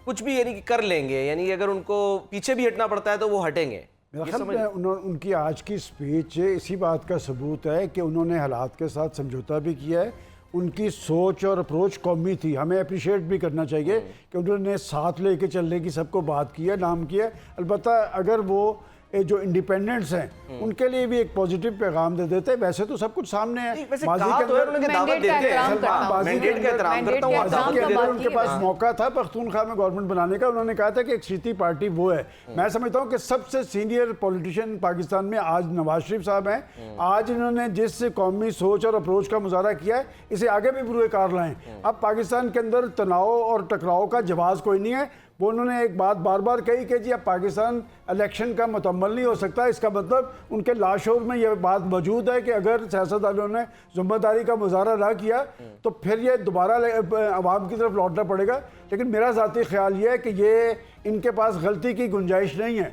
कुछ भी यानी कि कर लेंगे, यानी कि अगर उनको पीछे भी हटना पड़ता है तो वो हटेंगे। मेरा ये ख्याल समझ- में उनकी आज की स्पीच इसी बात का सबूत है कि उन्होंने हालात के साथ समझौता भी किया है। उनकी सोच और अप्रोच कौमी थी, हमें अप्रिशिएट भी करना चाहिए कि उन्होंने साथ लेके चलने की सबको बात की है, नाम किया है। अलबत्ता अगर वो जो इंडिपेंडेंट्स हैं उनके लिए भी एक पॉजिटिव पैगाम दे देते। वैसे तो सब कुछ सामने है, नहीं, वैसे माजी कहा के तो है अंदर उन्होंने कि दावत मैंडेट का देते हैं, एहतराम करता हूं। मैंडेट का एहतराम करता हूँ, मैंडेट दावत के देते एहतराम हैं। उनके पास मौका था पख्तूनख्वा में गवर्नमेंट बनाने का, उन्होंने कहा था कि एक सीटी पार्टी वो है। मैं समझता हूँ कि सबसे सीनियर पॉलिटिशियन पाकिस्तान में आज नवाज शरीफ साहब हैं। आज इन्होंने जिस कौमी सोच और अप्रोच का मुजाहरा किया है, इसे आगे भी बुरे कार लाएं। अब पाकिस्तान के अंदर तनाव और टकराव का जवाब कोई नहीं है। वो उन्होंने एक बात बार बार कही कि जी अब पाकिस्तान इलेक्शन का मुकम्मल नहीं हो सकता। इसका मतलब उनके लाशोर में यह बात मौजूद है कि अगर सियासतदानों ने जिम्मेदारी का मुजाहरा ना किया तो फिर ये दोबारा अवाम की तरफ लौटना पड़ेगा। लेकिन मेरा ज़ाती ख्याल ये है कि ये इनके पास गलती की गुंजाइश नहीं है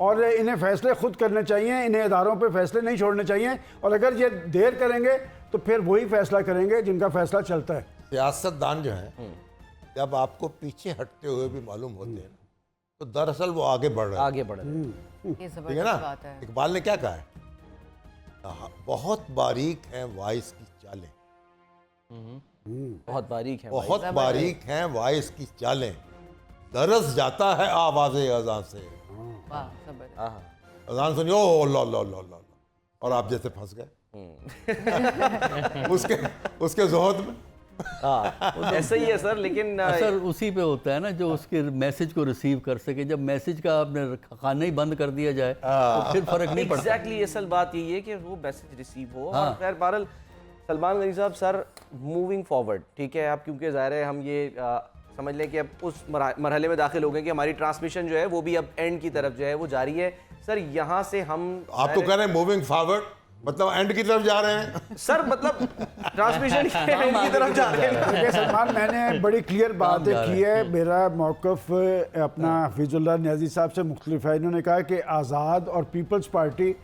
और इन्हें फैसले खुद करने चाहिए, इन्हें इदारों पर फैसले नहीं छोड़ने चाहिए। और अगर ये देर करेंगे तो फिर वही फैसला करेंगे जिनका फैसला चलता है। सियासतदान जो हैं जब आपको पीछे हटते हुए भी मालूम होते हैं तो दरअसल वो आगे बढ़ रहे हैं। आगे बढ़ रहे हैं। ये ठीक है जबरदस्त ना? बात है। इकबाल ने क्या कहा है, बहुत बारीक हैं वाइस की चालें, बहुत बारीक है भाई। बहुत बारीक हैं वाइस की चालें, दरस जाता है आवाज़े अज़ां से। वाह, जबरदस्त। हाँ, अज़ान सुनियो, ओ ला ला ला ला, और आप जैसे फंस गए उसके जोहद में। हाँ, ऐसा ही है सर। लेकिन असर उसी पे होता है ना जो उसके मैसेज को रिसीव कर सके। जब मैसेज का आपने खाना ही बंद कर दिया जाए तो फिर फर्क नहीं पड़ता। एग्जैक्टली असल बात यही है कि वो मैसेज रिसीव हो। और खैर बहरहाल सलमान गनी साहब सर मूविंग फॉरवर्ड, ठीक है, आप क्योंकि ज़ाहिर है हम ये समझ लें कि अब उस मरहले में दाखिल हो गए कि हमारी ट्रांसमिशन जो है वो भी अब एंड की तरफ जो है वो जारी है। सर यहाँ से हम आप तो कह रहे हैं मूविंग फॉरवर्ड, मतलब एंड की तरफ जा रहे हैं सर, मतलब ट्रांसमिशन के एंड की तरफ जा रहे हैं। देखिए सलमान, मैंने बड़ी क्लियर बात की है। मेरा मौक़िफ़ अपना हफीजुल्लाह नियाज़ी साहब से मुख्तलिफ है। इन्होंने कहा कि आज़ाद और पीपल्स पार्टी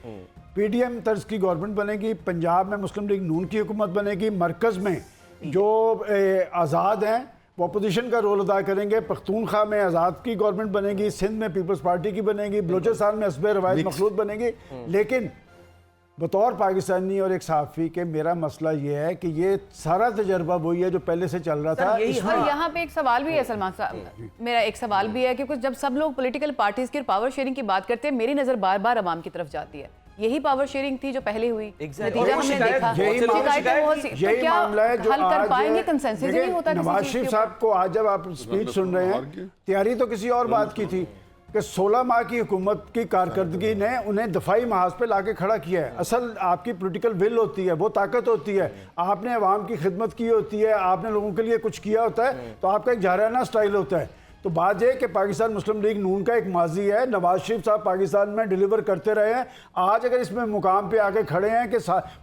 PDM तर्ज की गवर्नमेंट बनेगी, पंजाब में मुस्लिम लीग नून की हुकूमत बनेगी, मरकज़ में जो आज़ाद हैं वो अपोजिशन का रोल अदा करेंगे, पख्तूनख्वा में आज़ाद की गवर्नमेंट बनेगी, सिंध में पीपल्स पार्टी की बनेगी, बलूचिस्तान में हस्ब रवायत मखलूत बनेगी। लेकिन बतौर पाकिस्तानी और एक सहाफ़ी के मेरा मसला ये है कि ये सारा तजर्बा वही है जो पहले से चल रहा था। और यहाँ पे एक सवाल भी है सलमान साहब, मेरा एक सवाल भी है क्योंकि जब सब लोग पॉलिटिकल पार्टीज की पावर शेयरिंग की बात करते हैं, मेरी नज़र बार बार अवाम की तरफ जाती है। यही पावर शेयरिंग थी जो पहले हुई, Exactly. नतीजा और हमने शिकायत देखा। बहुत से लोगों की शिकायतें बहुत सी, यही तो क्या मामला है जो हल कर आज पाएंगे? कंसेंसस ही नहीं होता किसी नवाज चीज़ शरीफ के साहब को आज जब आप स्पीच सुन रहे हैं, तैयारी तो किसी और बात की थी कि 16 माह की हुकूमत की कारकर्दगी ने उन्हें दफाई महाज पे लाके खड़ा किया है। असल आपकी पॉलिटिकल विल होती है, वो ताकत होती है, आपने अवाम की खिदमत की होती है, आपने लोगों के लिए कुछ किया होता है, तो आपका एक जाराना स्टाइल होता है। तो बात यह कि पाकिस्तान मुस्लिम लीग नून का एक माजी है, नवाज शरीफ साहब पाकिस्तान में डिलीवर करते रहे हैं। आज अगर इसमें मुकाम पे आके खड़े हैं कि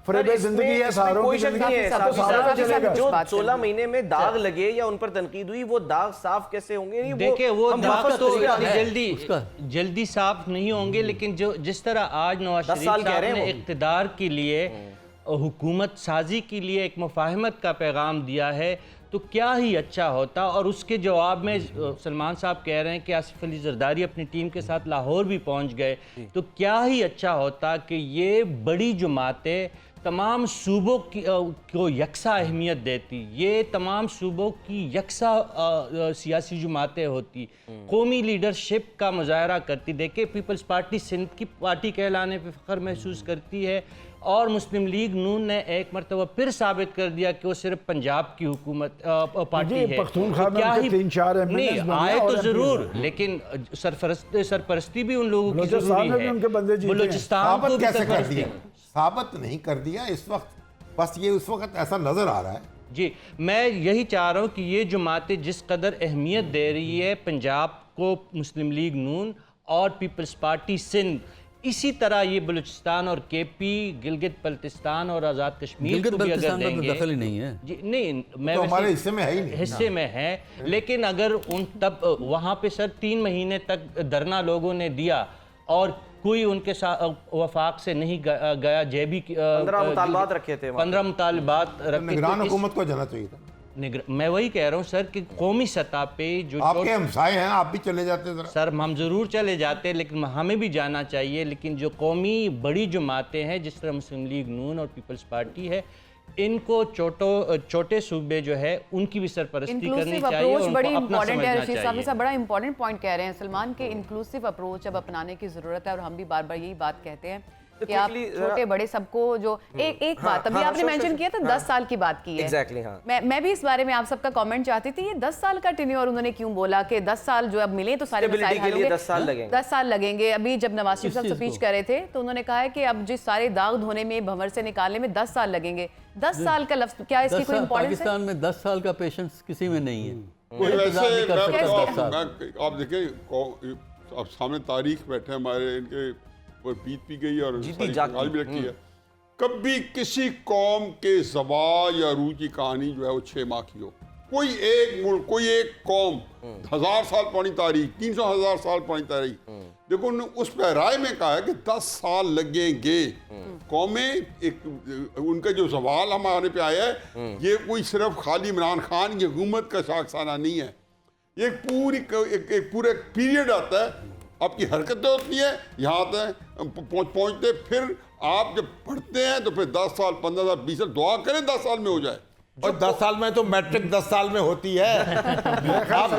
फरेब जिंदगी है, सारों कोई की शक जिंदगी नहीं है। है, तो साहब, सारों का चलेगा। जो 16 महीने में दाग लगे या उन पर तनकीद हुई, वो दाग साफ कैसे होंगे? नहीं, देखिए वो हम दाग वापस तो तरीका इतनी जल्दी साफ नहीं होंगे, लेकिन जो जिस तरह आज नवाज 10 शरीफ साल कह साहब रहे हैं ने वो। इक़्तिदार के लिए हुकूमत साजी के लिए एक मुफाहमत का पैगाम दिया है, तो क्या ही अच्छा होता। और उसके जवाब में सलमान साहब कह रहे हैं कि आसिफ अली जरदारी अपनी टीम के साथ लाहौर भी पहुंच गए, तो क्या ही अच्छा होता कि ये बड़ी जमातें तमाम सूबों की को यकसा अहमियत देती, ये तमाम सूबों की यकसा सियासी जमातें होती, कौमी लीडरशिप का मुजाहरा करती। देखिए पीपल्स पार्टी सिंध की पार्टी कहलाने पर फ़ख्र महसूस करती है, और मुस्लिम लीग नून ने एक मरतबा फिर साबित कर दिया कि वो सिर्फ पंजाब की हुकूमत पार्टी है। पख्तूनख्वा में क्या उनके ही 3-4 नहीं MNAs बने आए और तो MPs जरूर, लेकिन सरपरस्ती भी उन लोगों की बलूचिस्तान जरूरी में भी है। उनके बंदे जीते हैं। बलूचिस्तान को साबित भी कैसे कर सरपरस्ती दिया? साबित नहीं कर दिया इस वक्त, बस ये उस वक्त ऐसा नजर आ रहा है। जी, मैं यही चाह रहा हूँ कि ये जमातें जिस कदर अहमियत दे रही है पंजाब को मुस्लिम लीग नून और पीपल्स पार्टी सिंध, इसी तरह ये बलूचिस्तान और केपी, गिलगित बल्तिस्तान और आज़ाद कश्मीर गिलगित को भी अगर बल्तिस्तान का तो देंगे, दखल ही नहीं है जी नहीं, मैं तो वैसे हमारे हिस्से में है ही नहीं। हिस्से में है, लेकिन अगर उन तब वहाँ पे सर 3 महीने तक धरना लोगों ने दिया और कोई उनके साथ वफाक से नहीं गया, जेबी 15 मुतालबात रखे थे, 15 मुतालबात रखे, निगरान तो इस- हुकूमत को जाना चाहिए था। मैं वही कह रहा हूँ सर कि कौमी सतह पे जो आपके हमसाए हैं, आप भी चले जाते जरा। सर हम ज़रूर चले जाते, लेकिन हमें भी जाना चाहिए, लेकिन जो कौमी बड़ी जमातें हैं जिस तरह मुस्लिम लीग नून और पीपल्स पार्टी है, इनको छोटे सूबे जो है उनकी भी सरपरस्ती करनी इंक्लूसिव चाहिए, अप्रोच उनको बड़ी अपना इंपॉर्टेंट है। समझना रशीद साहब चाहिए। साहब बड़ा इंपॉर्टेंट पॉइंट कह रहे हैं सलमान के, इंक्लूसिव अप्रोच अब अपनाने की जरूरत है और हम भी बार बार यही बात कहते हैं तो कि आप quickly छोटे बड़े सबको जो एक बात अभी आपने मेंशन किया था 10 साल की बात की है। एग्जैक्टली, हाँ। मैं भी इस बारे में आप सबका कमेंट चाहती थी, ये 10 साल का टेन्योर उन्होंने क्यों बोला कि 10 साल जो अब मिले तो सारे Stability मसाइल के हल लिए होंगे। 10 साल लगेंगे। 10 साल लगेंगे। अभी जब नवाज शरीफ किस साहब चीज़ स्पीच को? कर रहे थे तो उन्होंने कहा है कि अब जिस सारे दाग धोने में, भंवर से निकालने में 10 साल लगेंगे। 10 साल का लफ्ज क्या इसकी 10 कोई साल इंपॉर्टेंस है? पाकिस्तान में 10 साल का पेशेंस किसी में नहीं है। कोई वैसे इंतजार नहीं कर मैं सकता तो 10 साल। आप देखिए, अब सामने तारीख बैठे हमारे, इनके ऊपर बीत भी गई और जीती सारी जागती। हाल भी रखी है। कभी किसी कौम के ज़बान या रूह की कहानी जो है वो 6 माह की हो, कोई एक मुल्क, कोई एक कौम 1000 साल पुरानी तारीख, 300,000 साल पुरानी तारीख, देखो उन्होंने उस पर राय में कहा है कि 10 साल लगेंगे। कौमें एक उनका जो सवाल हमारे पे आया है, ये कोई सिर्फ खाली इमरान खान की हुकूमत का शाखसाना नहीं है, ये एक पूरा पीरियड आता है, आपकी हरकतें होती हैं, यहाँ आते हैं पहुँचते, फिर आप जब पढ़ते हैं तो फिर 10 साल 15 साल 20 साल दुआ करें 10 साल में हो जाए। और 10 साल में तो मैट्रिक 10 साल में होती है। आप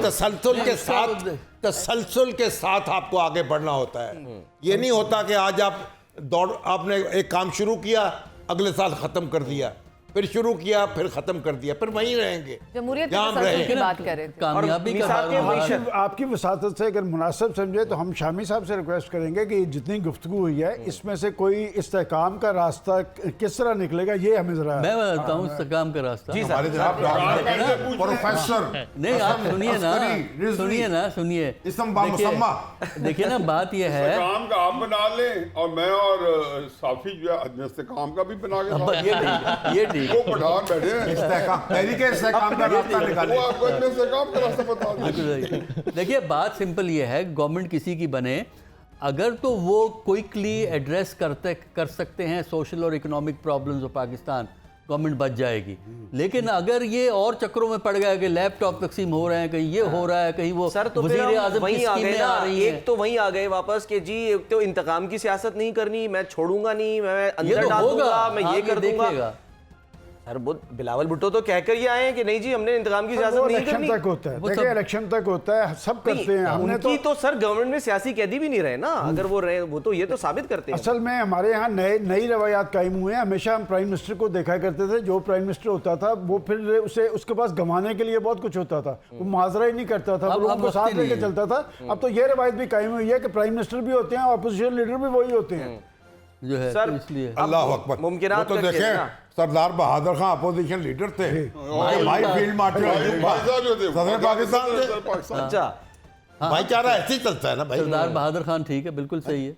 तसलसल के साथ आपको आगे बढ़ना होता है। ये नहीं होता कि आज आपने एक काम शुरू किया, अगले साल खत्म कर दिया, फिर शुरू किया, फिर खत्म कर दिया, फिर वहीं रहेंगे जमहूरियत जहाँ हम की रहे। की बात कर रहे थे। कामयाबी का मिसाल के हाल- हमेशा- आपकी वसातत से अगर मुनासिब समझे तो हम शामी साहब से रिक्वेस्ट करेंगे कि जितनी गुफ्तगू हुई है इसमें से कोई इस्तेकाम का रास्ता किस तरह निकलेगा, ये हमें जरा मैं बताता हूँ इस्तेकाम का रास्ता। जी हमारे जनाब प्रोफेसर नहीं आप सुनिए ना, सुनिए देखिए ना, बात यह है काम का आप बना लें और मैं और साफी जो है काम का भी बना के ये ठीक वो पठान बैठे हैं, इस्तेकाम का रास्ता निकालें। वो आपको इस्तेकाम का रास्ता बता दें। बिल्कुल सही। देखिए बात सिंपल ये है, गवर्नमेंट किसी की बने अगर तो वो क्विकली एड्रेस कर सकते हैं सोशल और economic problems of Pakistan, government बच जाएगी। लेकिन अगर ये और चक्रों में पड़ गया कि लैपटॉप तकसीम हो रहे हैं, कहीं ये हो रहा है, कहीं वो सर तो फिर वजीर हम आजम की वहीं आ गए स्कीमें ना, आ रही हैं। एक तो वहीं आ गए वापस कि जी एक तो इंतकाम की सियासत नहीं करनी, मैं छोड़ूंगा नहीं, मैं ये अंदर तो डाल होगा, दूंगा, मैं ये आप कर दूंगा। देखिएगा। सर बिलावल भुट्टो तो कहकर ही आए हैं कि नहीं जी हमने इंतकाम की सियासत नहीं इलेक्शन करनी। तक होता है, वो देखिए सब- इलेक्शन तक होता है, सब करते हैं। हमने उनकी तो सर गवर्नमेंट में सियासी कैदी भी नहीं रहे ना, अगर वो रहे वो तो ये तो साबित करते हैं। असल में हमारे यहाँ नई रवायात कायम हुए हैं। हमेशा हम प्राइम मिनिस्टर को देखा करते थे, जो प्राइम मिनिस्टर होता था वो फिर उसके पास गंवाने के लिए बहुत कुछ होता था, वो मुआजरा ही नहीं करता था, वो अब लोगों को वक्त साथ ही नहीं लेके है। चलता था। अब तो ये रवायत भी कायम हुई है कि प्राइम मिनिस्टर भी होते हैं और अपोजिशन लीडर भी वही होते हैं। जो है सर, तो इसलिए अल्लाह अकबर। मुमकिनात वो तो का खेल है ना। देखें, सरदार बहादुर खान अपोजिशन लीडर थे, भाई फील्ड मार्शल भाई साहब जो थे, सदर पाकिस्तान थे। सदर पाकिस्तान। अच्छा भाईचारा ऐसे ही चलता है ना भाई। सरदार बहादुर खान ठीक है, बिल्कुल सही है,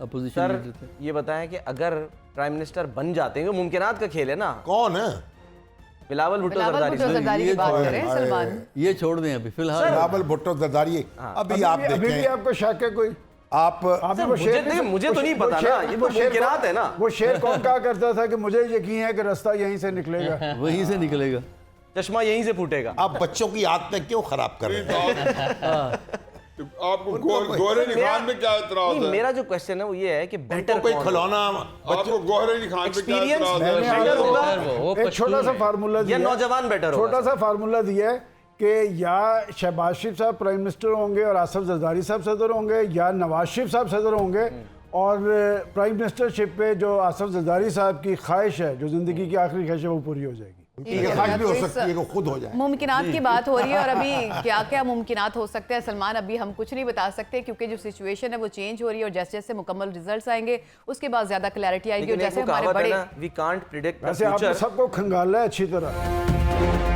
अपोजिशन सर लीडर थे। ये बताएं कि अगर प्राइम मिनिस्टर बन जाते हैं, मुमकिनात का खेल है ना, कौन है? बिलावल भुट्टो बिलावल जरदारी भुट्टो साहब। जरदारी की ये बात तो करें सलमान। ये छोड़ दें अभी फिलहाल। बिलावल भुट्टो जरदारी। अभी आप अभी भी देखें, आपको शक है कोई? आप आप सर, वो शेर मुझे भी- मुझे वो तो नहीं शेर- वो पता शेर- ना, ये तो वो शेर मुमकिनात कौन- है ना। वो शेर कौन कहा करता था कि मुझे यकीन है कि रास्ता यहीं से निकलेगा। वहीं से निकलेगा। चश्मा यहीं से फूटेगा। आप बच्चों की आदतें क्यों खराब कर रहे हैं? आपको गोहरे खान में क्या एतराज नहीं, है? मेरा जो क्वेश्चन है वो ये है कि बेटर कोई कौन है? खिलौना आपको गोहरे खान पे क्या Experience एतराज मैंने है? बेटर होगा वो एक छोटा सा फार्मूला या दिया, नौजवान बेटर होगा? छोटा सा फार्मूला दिया है कि या शहबाज शरीफ साहब प्राइम मिनिस्टर होंगे और आसिफ जरदारी साहब सदर होंगे, या नवाज शरीफ साहब सदर होंगे और प्राइम मिनिस्टरशिप पे जो आसिफ जरदारी साहब की ख्वाहिश है, जो जिंदगी की आखिरी ख्वाहिश है, वो पूरी हो जाएगी। ये ख्वाहिश भी हो सकती है कि खुद हो जाए। मुमकिनात की बात हो रही है और अभी क्या क्या मुमकिनात हो सकते हैं सलमान, अभी हम कुछ नहीं बता सकते क्योंकि जो सिचुएशन है वो चेंज हो रही है और जैसे जैसे मुकम्मल रिजल्ट्स आएंगे उसके बाद ज्यादा क्लैरिटी आएगी। और लेकिन एक जैसे वो हमारे कहावत है बड़े ना, वी कांट प्रिडिक्ट द वैसे आपने फ्यूचर। सबको खंगाला है अच्छी तरह।